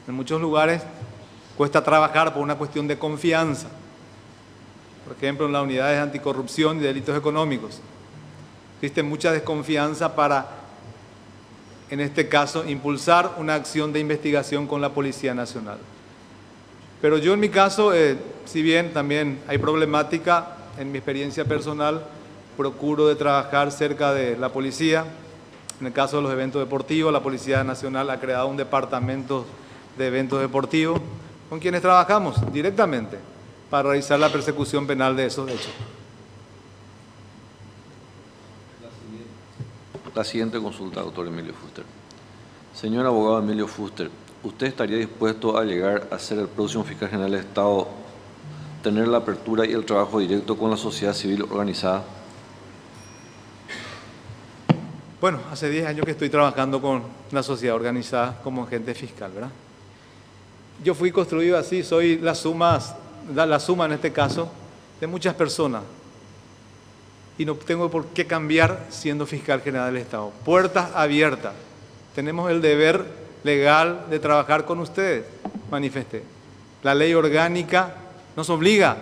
En muchos lugares cuesta trabajar por una cuestión de confianza. Por ejemplo, en las unidades de anticorrupción y delitos económicos. Existe mucha desconfianza para, en este caso, impulsar una acción de investigación con la Policía Nacional. Pero yo en mi caso, si bien también hay problemática, en mi experiencia personal, procuro de trabajar cerca de la policía. En el caso de los eventos deportivos, la Policía Nacional ha creado un departamento de eventos deportivos con quienes trabajamos directamente para realizar la persecución penal de esos hechos. La siguiente consulta, doctor Emilio Fuster. Señor abogado Emilio Fuster, ¿usted estaría dispuesto a llegar a ser el próximo fiscal general del Estado, tener la apertura y el trabajo directo con la sociedad civil organizada? Bueno, hace 10 años que estoy trabajando con la sociedad organizada como agente fiscal, ¿verdad? Yo fui construido así, soy la suma en este caso de muchas personas. Y no tengo por qué cambiar siendo fiscal general del Estado. Puertas abiertas. Tenemos el deber legal de trabajar con ustedes, manifesté. La ley orgánica nos obliga.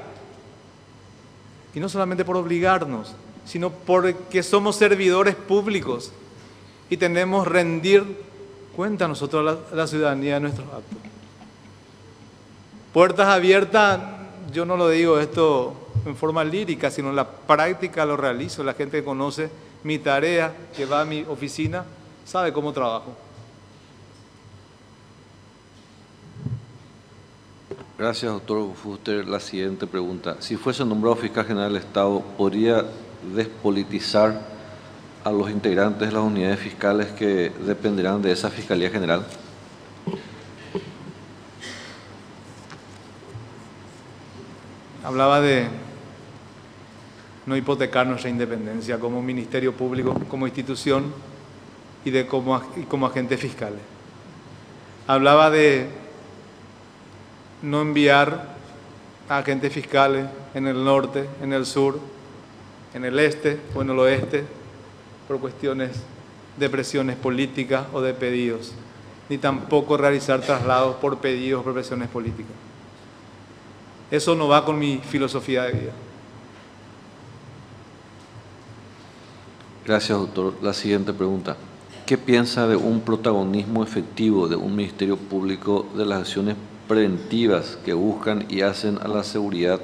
Y no solamente por obligarnos, sino porque somos servidores públicos y tenemos rendir cuenta a nosotros a la ciudadanía de nuestros actos. Puertas abiertas, yo no lo digo esto en forma lírica, sino en la práctica lo realizo. La gente que conoce mi tarea, que va a mi oficina, sabe cómo trabajo. Gracias, doctor Fuster. La siguiente pregunta. Si fuese nombrado fiscal general del Estado, ¿podría despolitizar a los integrantes de las unidades fiscales que dependerán de esa Fiscalía General? Hablaba de no hipotecar nuestra independencia como ministerio público, como institución y como agentes fiscales. Hablaba de no enviar a agentes fiscales en el norte, en el sur, en el este o en el oeste por cuestiones de presiones políticas o de pedidos, ni tampoco realizar traslados por pedidos o por presiones políticas. Eso no va con mi filosofía de vida. Gracias, doctor. La siguiente pregunta. ¿Qué piensa de un protagonismo efectivo de un Ministerio Público de las acciones preventivas que buscan y hacen a la seguridad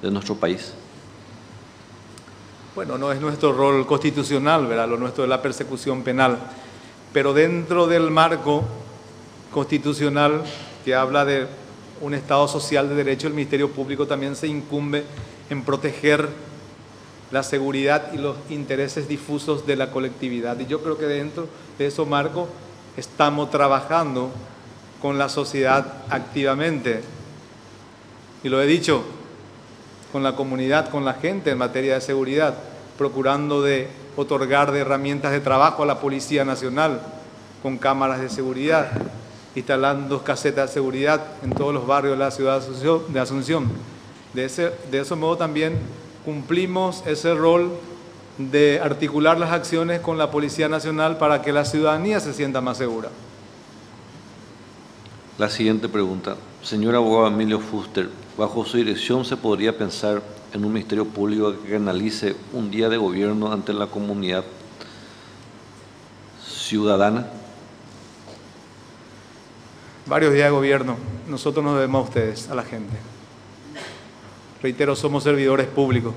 de nuestro país? Bueno, no es nuestro rol constitucional, ¿verdad? Lo nuestro es la persecución penal. Pero dentro del marco constitucional que habla de un Estado social de derecho, el Ministerio Público también se incumbe en proteger la seguridad y los intereses difusos de la colectividad. Y yo creo que dentro de ese marco estamos trabajando con la sociedad activamente. Y lo he dicho, con la comunidad, con la gente en materia de seguridad, procurando de otorgar de herramientas de trabajo a la Policía Nacional, con cámaras de seguridad, instalando casetas de seguridad en todos los barrios de la ciudad de Asunción. De ese modo también cumplimos ese rol de articular las acciones con la Policía Nacional para que la ciudadanía se sienta más segura. La siguiente pregunta. Señor abogado Emilio Fuster, ¿bajo su dirección se podría pensar en un Ministerio Público que analice un día de gobierno ante la comunidad ciudadana? Varios días de gobierno. Nosotros nos debemos a ustedes, a la gente. Reitero, somos servidores públicos.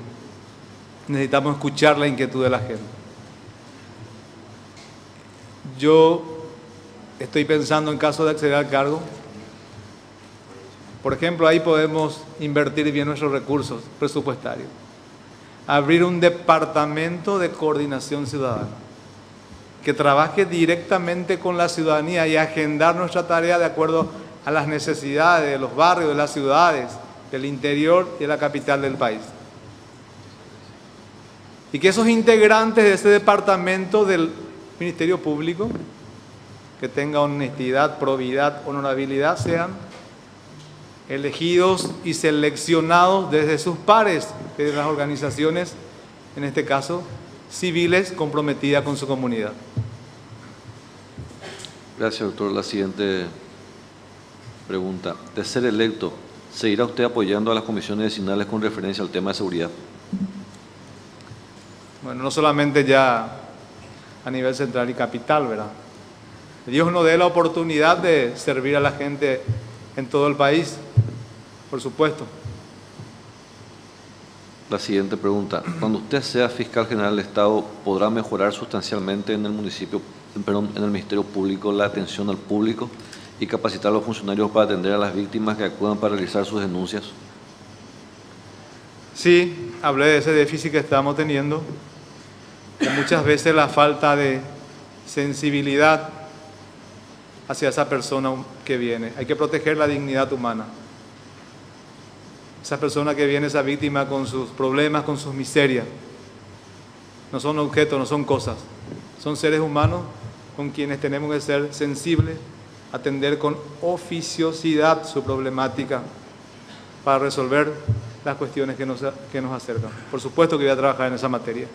Necesitamos escuchar la inquietud de la gente. Yo estoy pensando en caso de acceder al cargo. Por ejemplo, ahí podemos invertir bien nuestros recursos presupuestarios. Abrir un departamento de coordinación ciudadana que trabaje directamente con la ciudadanía y agendar nuestra tarea de acuerdo a las necesidades de los barrios, de las ciudades, del interior y de la capital del país. Y que esos integrantes de ese departamento del Ministerio Público, que tenga honestidad, probidad, honorabilidad, sean elegidos y seleccionados desde sus pares, desde las organizaciones, en este caso, civiles comprometidas con su comunidad. Gracias, doctor. La siguiente pregunta. De ser electo, ¿seguirá usted apoyando a las comisiones vecinales con referencia al tema de seguridad? Bueno, no solamente ya a nivel central y capital, ¿verdad? Dios nos dé la oportunidad de servir a la gente en todo el país, por supuesto. La siguiente pregunta. Cuando usted sea fiscal general del Estado, ¿podrá mejorar sustancialmente en el Ministerio Público la atención al público y capacitar a los funcionarios para atender a las víctimas que acudan para realizar sus denuncias? Sí, hablé de ese déficit que estamos teniendo, que muchas veces la falta de sensibilidad hacia esa persona que viene. Hay que proteger la dignidad humana. Esa persona que viene, esa víctima con sus problemas, con sus miserias, no son objetos, no son cosas, son seres humanos con quienes tenemos que ser sensibles, atender con oficiosidad su problemática para resolver las cuestiones que nos acercan. Por supuesto que voy a trabajar en esa materia.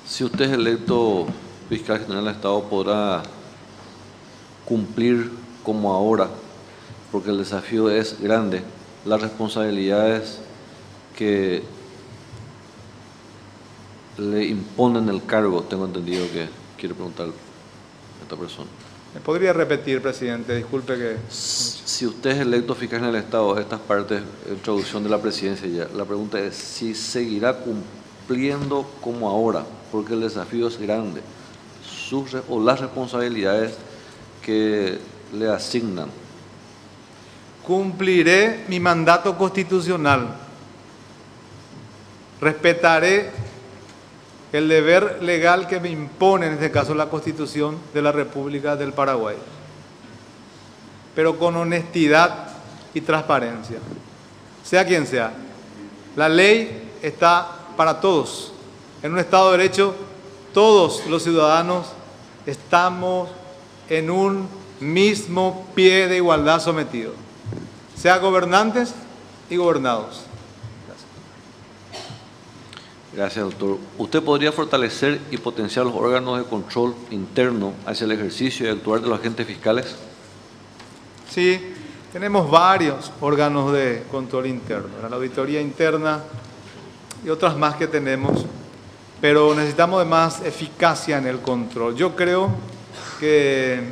Si usted es electo fiscal general del Estado, ¿podrá cumplir como ahora? Porque el desafío es grande, las responsabilidades que le imponen el cargo, tengo entendido que quiere preguntar a esta persona. ¿Me podría repetir, presidente? Disculpe que... Si usted es electo fiscal general del Estado, estas partes, introducción de la presidencia ya, la pregunta es si seguirá cumpliendo como ahora, porque el desafío es grande, o las responsabilidades que le asignan. Cumpliré mi mandato constitucional, respetaré el deber legal que me impone, en este caso la Constitución de la República del Paraguay, pero con honestidad y transparencia, sea quien sea. La ley está para todos. En un Estado de Derecho, todos los ciudadanos estamos en un mismo pie de igualdad sometido, sea gobernantes y gobernados. Gracias, doctor. ¿Usted podría fortalecer y potenciar los órganos de control interno hacia el ejercicio y actuar de los agentes fiscales? Sí, tenemos varios órganos de control interno, la auditoría interna y otras más que tenemos, pero necesitamos de más eficacia en el control. Yo creo que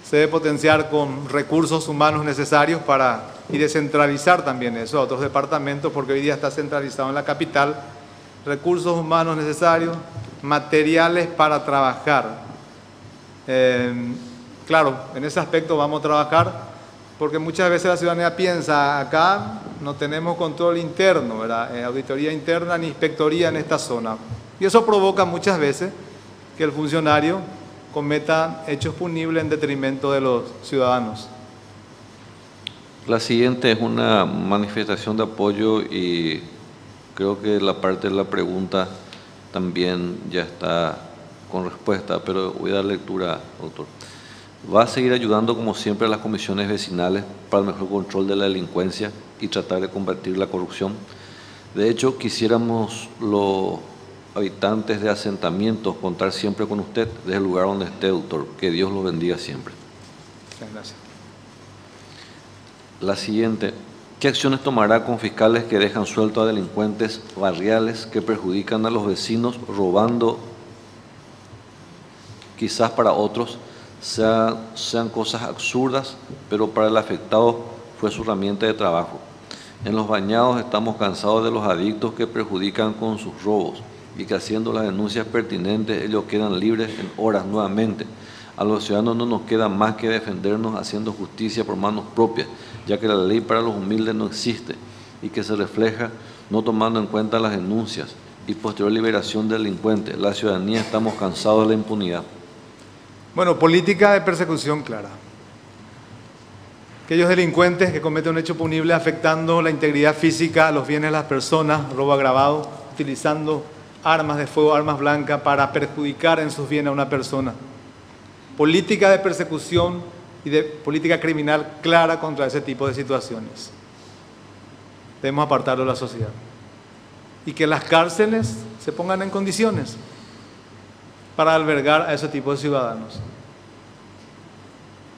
se debe potenciar con recursos humanos necesarios y descentralizar también eso a otros departamentos, porque hoy día está centralizado en la capital. Recursos humanos necesarios, materiales para trabajar. Claro, en ese aspecto vamos a trabajar, porque muchas veces la ciudadanía piensa, acá no tenemos control interno, ¿verdad? Auditoría interna ni inspectoría en esta zona. Y eso provoca muchas veces que el funcionario cometan hechos punibles en detrimento de los ciudadanos. La siguiente es una manifestación de apoyo y creo que la parte de la pregunta también ya está con respuesta, pero voy a dar lectura, doctor. Va a seguir ayudando como siempre a las comisiones vecinales para el mejor control de la delincuencia y tratar de combatir la corrupción. De hecho, quisiéramos los habitantes de asentamientos contar siempre con usted desde el lugar donde esté, doctor. Que Dios lo bendiga siempre. Muchas gracias. La siguiente, ¿qué acciones tomará con fiscales que dejan suelto a delincuentes barriales que perjudican a los vecinos robando, quizás para otros sean cosas absurdas, pero para el afectado fue su herramienta de trabajo? En Los Bañados estamos cansados de los adictos que perjudican con sus robos y que haciendo las denuncias pertinentes ellos quedan libres en horas nuevamente. A los ciudadanos no nos queda más que defendernos haciendo justicia por manos propias, ya que la ley para los humildes no existe y que se refleja no tomando en cuenta las denuncias y posterior liberación del delincuente. La ciudadanía estamos cansados de la impunidad. Bueno, política de persecución clara. Aquellos delincuentes que cometen un hecho punible afectando la integridad física, los bienes de las personas, robo agravado, utilizando armas de fuego, armas blancas para perjudicar en sus bienes a una persona. Política de persecución y de política criminal clara contra ese tipo de situaciones. Debemos apartarlo de la sociedad. Y que las cárceles se pongan en condiciones para albergar a ese tipo de ciudadanos.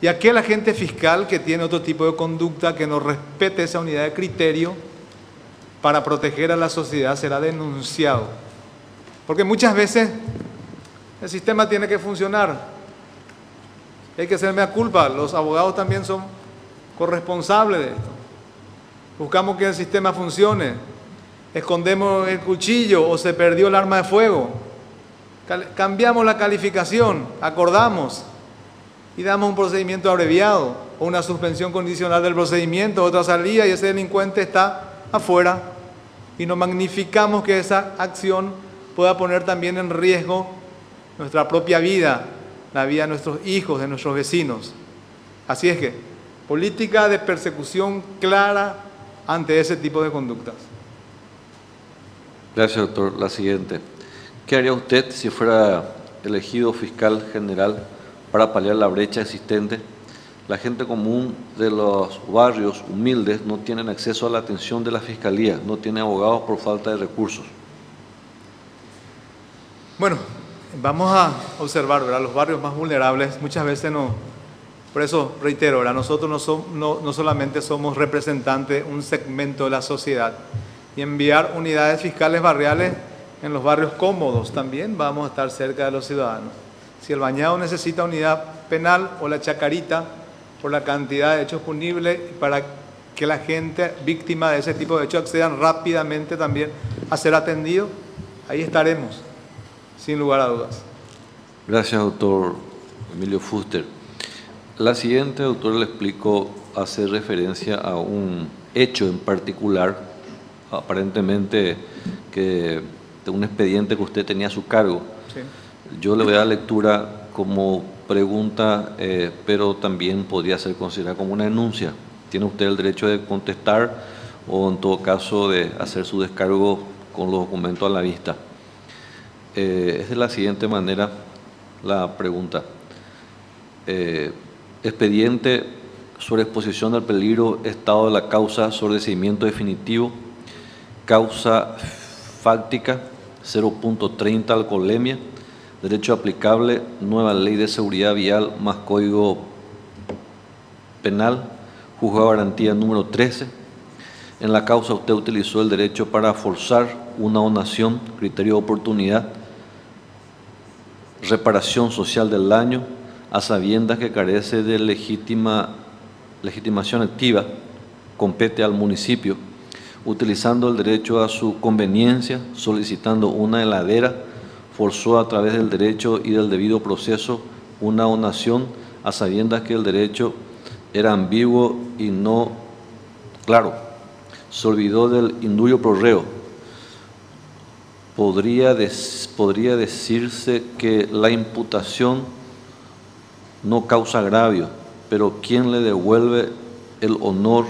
Y aquel agente fiscal que tiene otro tipo de conducta, que no respete esa unidad de criterio para proteger a la sociedad, será denunciado. Porque muchas veces el sistema tiene que funcionar. Hay que hacerme a culpa, los abogados también son corresponsables de esto. Buscamos que el sistema funcione, escondemos el cuchillo o se perdió el arma de fuego, cambiamos la calificación, acordamos y damos un procedimiento abreviado o una suspensión condicional del procedimiento, otra salida y ese delincuente está afuera y no magnificamos que esa acción pueda poner también en riesgo nuestra propia vida, la vida de nuestros hijos, de nuestros vecinos. Así es que, política de persecución clara ante ese tipo de conductas. Gracias, doctor. La siguiente. ¿Qué haría usted si fuera elegido fiscal general para paliar la brecha existente? La gente común de los barrios humildes no tienen acceso a la atención de la fiscalía, no tiene abogados por falta de recursos. Bueno, vamos a observar, ¿verdad? Los barrios más vulnerables muchas veces no. Por eso reitero, ¿verdad? Nosotros no solamente somos representantes de un segmento de la sociedad, y enviar unidades fiscales barriales en los barrios cómodos también vamos a estar cerca de los ciudadanos. Si el Bañado necesita unidad penal o la Chacarita por la cantidad de hechos punibles para que la gente víctima de ese tipo de hechos accedan rápidamente también a ser atendido, ahí estaremos, sin lugar a dudas. Gracias, doctor Emilio Fuster. La siguiente, doctor, le explico, hace referencia a un hecho en particular, aparentemente que de un expediente que usted tenía a su cargo. Sí. Yo le voy a dar lectura como pregunta, pero también podría ser considerada como una denuncia. Tiene usted el derecho de contestar o, en todo caso, de hacer su descargo con los documentos a la vista. Es de la siguiente manera la pregunta. Expediente sobre exposición al peligro, estado de la causa, sobreseimiento definitivo, causa fáctica, 0.30 alcoholemia, derecho aplicable, nueva ley de seguridad vial más código penal, juzgado de garantía número 13. En la causa usted utilizó el derecho para forzar una donación, criterio de oportunidad, reparación social del daño, a sabiendas que carece de legitimación activa, compete al municipio, utilizando el derecho a su conveniencia, solicitando una heladera, forzó a través del derecho y del debido proceso una donación, a sabiendas que el derecho era ambiguo y no claro, se olvidó del indulto pro reo. Podría decirse que la imputación no causa agravio, pero ¿quién le devuelve el honor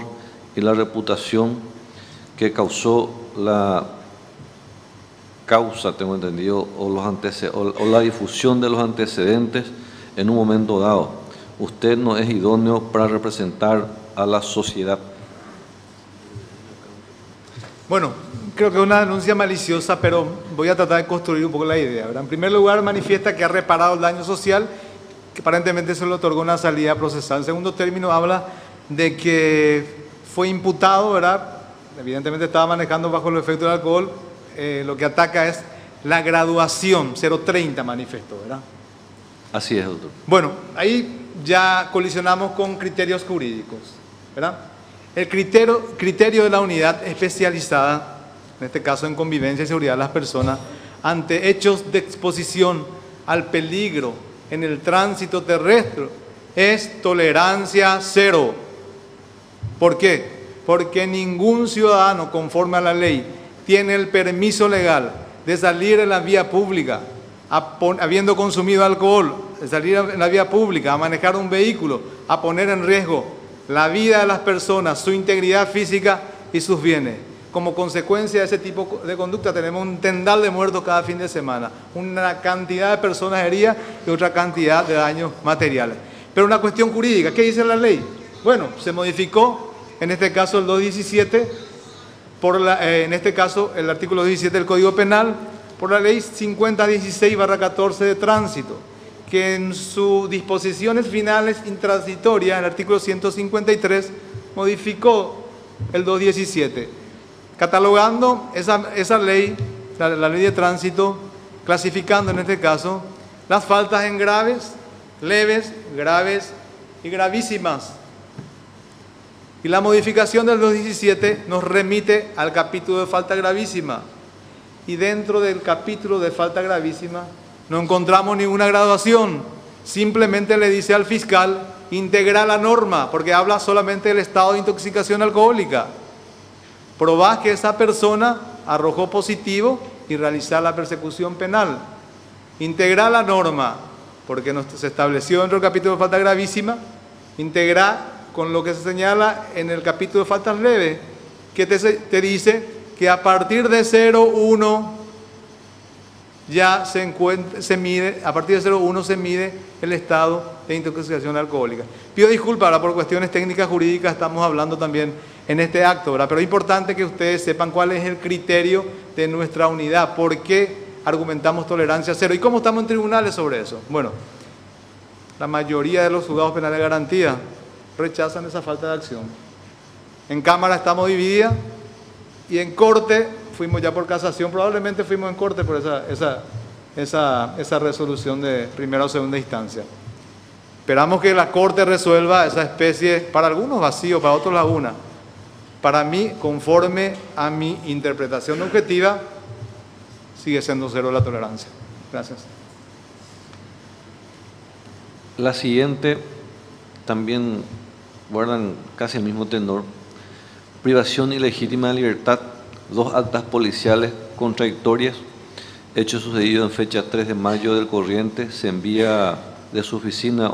y la reputación que causó la causa, tengo entendido, o la difusión de los antecedentes en un momento dado? Usted no es idóneo para representar a la sociedad. Bueno, creo que es una denuncia maliciosa, pero voy a tratar de construir un poco la idea, ¿verdad? En primer lugar, manifiesta que ha reparado el daño social, que aparentemente se le otorgó una salida procesal. En segundo término, habla de que fue imputado, ¿verdad? Evidentemente estaba manejando bajo los efectos del alcohol. Lo que ataca es la graduación, 030 manifestó, ¿verdad? Así es, doctor. Bueno, ahí ya colisionamos con criterios jurídicos, ¿verdad? El criterio de la unidad especializada, en este caso en convivencia y seguridad de las personas, ante hechos de exposición al peligro en el tránsito terrestre, es tolerancia cero. ¿Por qué? Porque ningún ciudadano, conforme a la ley, tiene el permiso legal de salir en la vía pública, habiendo consumido alcohol, de salir en la vía pública, a manejar un vehículo, a poner en riesgo la vida de las personas, su integridad física y sus bienes. Como consecuencia de ese tipo de conducta tenemos un tendal de muertos cada fin de semana, una cantidad de personas heridas y otra cantidad de daños materiales. Pero una cuestión jurídica, ¿qué dice la ley? Bueno, se modificó, en este caso el 217, en este caso el artículo 17 del Código Penal, por la ley 5016/14 de tránsito, que en sus disposiciones finales intransitorias, el artículo 153, modificó el 217, catalogando esa ley, la ley de tránsito, clasificando en este caso las faltas en graves, leves, graves y gravísimas. Y la modificación del 217 nos remite al capítulo de falta gravísima. Y dentro del capítulo de falta gravísima no encontramos ninguna graduación. Simplemente le dice al fiscal, integra la norma, porque habla solamente del estado de intoxicación alcohólica. Probás que esa persona arrojó positivo y realizar la persecución penal. Integra la norma, porque se estableció dentro del capítulo de falta gravísima, integrar con lo que se señala en el capítulo de faltas leves, que te dice que a partir de 0,1 ya se mide, a partir de 0,1 se mide el estado de intoxicación alcohólica. Pido disculpas, ahora por cuestiones técnicas jurídicas estamos hablando también en este acto, ¿verdad? Pero es importante que ustedes sepan cuál es el criterio de nuestra unidad, por qué argumentamos tolerancia cero y cómo estamos en tribunales sobre eso. Bueno, la mayoría de los juzgados penales de garantía rechazan esa falta de acción. En Cámara estamos divididas y en Corte fuimos ya por casación, probablemente fuimos en Corte por esa resolución de primera o segunda instancia. Esperamos que la Corte resuelva esa especie, para algunos vacío, para otros laguna. Para mí, conforme a mi interpretación objetiva, sigue siendo cero la tolerancia. Gracias. La siguiente también guardan casi el mismo tenor. Privación ilegítima de libertad, 2 actas policiales contradictorias, hecho sucedido en fecha 3 de mayo del corriente, se envía de su oficina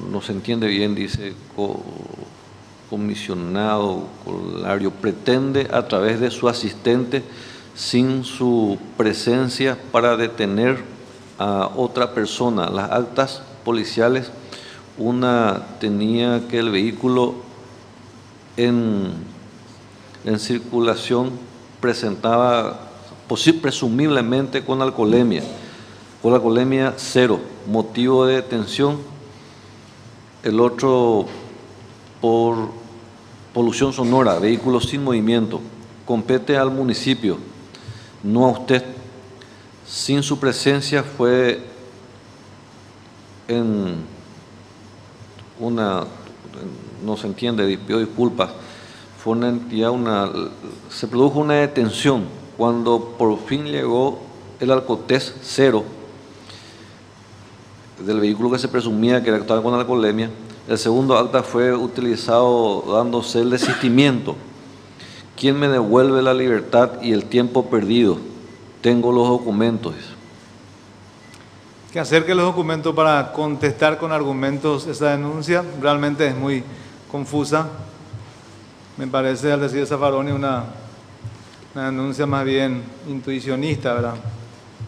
no se entiende bien, dice comisionado, corolario, pretende a través de su asistente, sin su presencia, para detener a otra persona. Las actas policiales, una tenía que el vehículo en circulación presentaba presumiblemente con alcoholemia 0, motivo de detención. El otro por polución sonora, vehículo sin movimiento, compete al municipio, no a usted. Sin su presencia fue no se entiende, pido disculpas, fue una entidad, se produjo una detención cuando por fin llegó el alcotest 0 del vehículo que se presumía que actuaba con alcoholemia. El segundo acta fue utilizado dándose el desistimiento. ¿Quién me devuelve la libertad y el tiempo perdido? Tengo los documentos. que acerque los documentos para contestar con argumentos esa denuncia. Realmente es muy confusa. Me parece, al decir Zaffaroni, una denuncia más bien intuicionista, ¿verdad?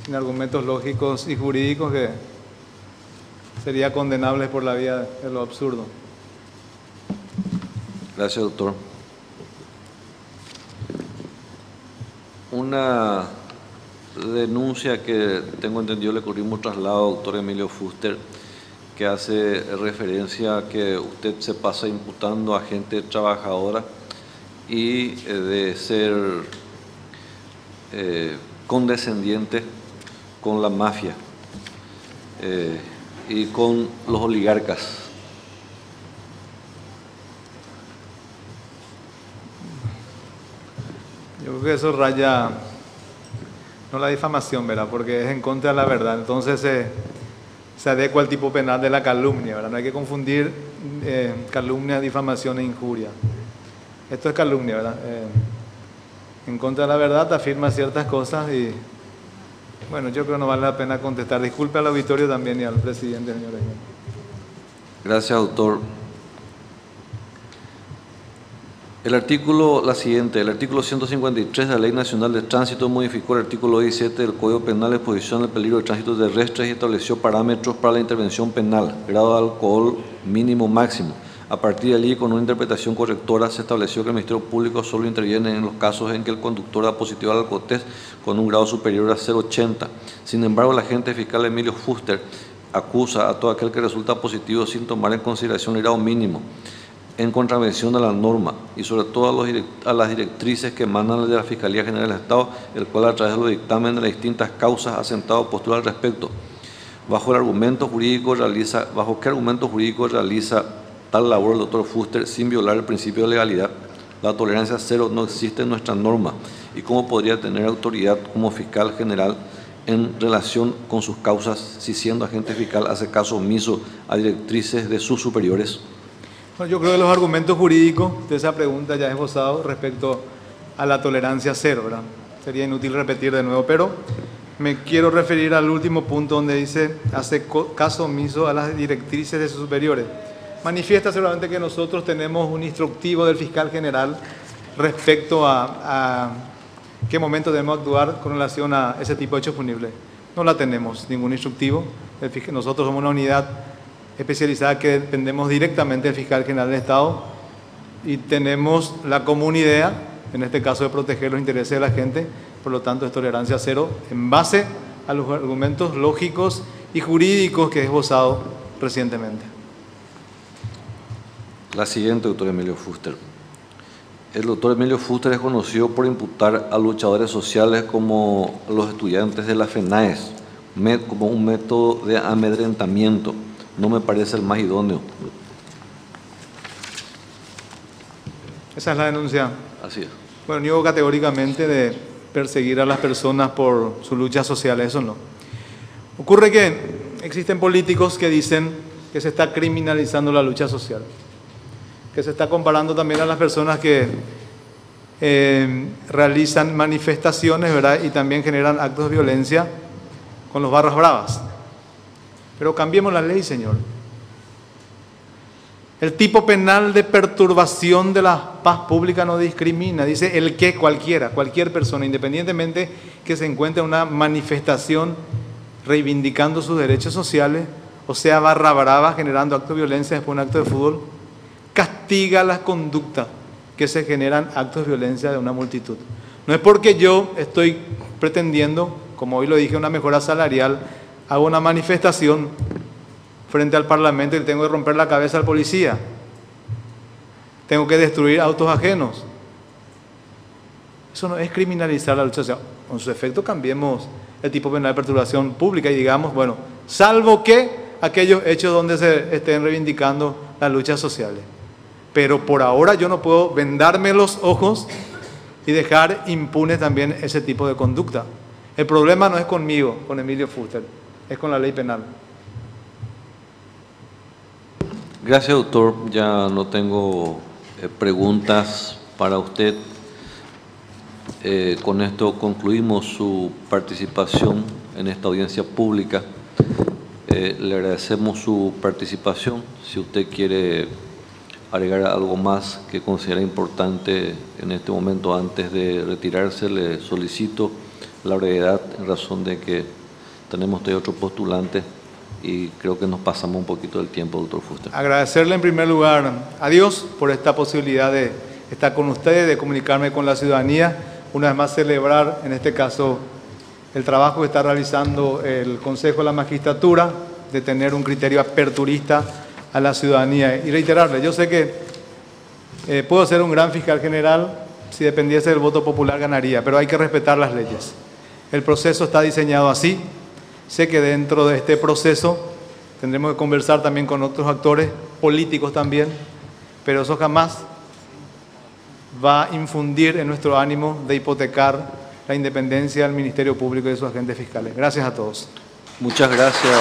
Sin argumentos lógicos y jurídicos, que sería condenable por la vía de lo absurdo. Gracias, doctor. Una denuncia que tengo entendido le corrimos traslado al doctor Emilio Fuster, que hace referencia a que usted se pasa imputando a gente trabajadora y de ser condescendiente con la mafia y con los oligarcas. Yo creo que eso raya, no la difamación, ¿verdad? Porque es en contra de la verdad. Entonces se adecua al tipo penal de la calumnia, ¿verdad? No hay que confundir calumnia, difamación e injuria. Esto es calumnia, ¿verdad? En contra de la verdad afirma ciertas cosas y, bueno, yo creo que no vale la pena contestar. Disculpe al auditorio también y al presidente, señor. Gracias, doctor. El artículo 153 de la Ley Nacional de Tránsito modificó el artículo 17 del Código Penal de exposición al peligro de tránsito terrestre y estableció parámetros para la intervención penal, grado de alcohol mínimo máximo. A partir de allí, con una interpretación correctora, se estableció que el Ministerio Público solo interviene en los casos en que el conductor da positivo al alcotest con un grado superior a 0,80. Sin embargo, el agente fiscal Emilio Fuster acusa a todo aquel que resulta positivo sin tomar en consideración el grado mínimo, en contravención a la norma y sobre todo a las directrices que emanan de la Fiscalía General del Estado, el cual a través de los dictámenes de las distintas causas ha sentado postura al respecto. ¿Bajo qué argumento jurídico realiza tal labor el doctor Fuster sin violar el principio de legalidad? La tolerancia cero no existe en nuestra norma. ¿Y cómo podría tener autoridad como fiscal general en relación con sus causas si siendo agente fiscal hace caso omiso a directrices de sus superiores? Bueno, yo creo que los argumentos jurídicos de esa pregunta ya he esbozado respecto a la tolerancia cero, ¿verdad? Sería inútil repetir de nuevo, pero me quiero referir al último punto donde dice hace caso omiso a las directrices de sus superiores. Manifiesta seguramente que nosotros tenemos un instructivo del fiscal general respecto a qué momento debemos actuar con relación a ese tipo de hechos punibles. No la tenemos, ningún instructivo. Nosotros somos una unidad especializada que dependemos directamente del fiscal general del Estado y tenemos la común idea, en este caso, de proteger los intereses de la gente. Por lo tanto, es tolerancia cero en base a los argumentos lógicos y jurídicos que he esbozado recientemente. La siguiente, doctor Emilio Fuster. El doctor Emilio Fuster es conocido por imputar a luchadores sociales como los estudiantes de la FENAES como un método de amedrentamiento. No me parece el más idóneo. Esa es la denuncia. Así es. Bueno, niego categóricamente de perseguir a las personas por su lucha social, eso no. Ocurre que existen políticos que dicen que se está criminalizando la lucha social, que se está comparando también a las personas que realizan manifestaciones, ¿verdad? Y también generan actos de violencia con los barras bravas. Pero cambiemos la ley, señor. El tipo penal de perturbación de la paz pública no discrimina. Dice el que cualquiera, cualquier persona, independientemente que se encuentre en una manifestación reivindicando sus derechos sociales, o sea, barra brava, generando actos de violencia después de un acto de fútbol, castiga la conducta que se generan actos de violencia de una multitud. No es porque yo estoy pretendiendo, como hoy lo dije, una mejora salarial, hago una manifestación frente al Parlamento y tengo que romper la cabeza al policía. Tengo que destruir autos ajenos. Eso no es criminalizar la lucha social. Con su efecto cambiemos el tipo penal de perturbación pública y digamos, bueno, salvo que aquellos hechos donde se estén reivindicando las luchas sociales. Pero por ahora yo no puedo vendarme los ojos y dejar impune también ese tipo de conducta. El problema no es conmigo, con Emilio Fuster, es con la ley penal. Gracias, doctor. Ya no tengo preguntas para usted. Con esto concluimos su participación en esta audiencia pública. Le agradecemos su participación. Si usted quiere agregar algo más que considera importante en este momento antes de retirarse, le solicito la brevedad en razón de que tenemos todavía otros postulantes y creo que nos pasamos un poquito del tiempo, doctor Fuster. Agradecerle en primer lugar a Dios por esta posibilidad de estar con ustedes, de comunicarme con la ciudadanía. Una vez más celebrar, en este caso, el trabajo que está realizando el Consejo de la Magistratura, de tener un criterio aperturista a la ciudadanía. Y reiterarle, yo sé que puedo ser un gran fiscal general, si dependiese del voto popular ganaría, pero hay que respetar las leyes. El proceso está diseñado así. Sé que dentro de este proceso tendremos que conversar también con otros actores, políticos también, pero eso jamás va a infundir en nuestro ánimo de hipotecar la independencia del Ministerio Público y de sus agentes fiscales. Gracias a todos. Muchas gracias.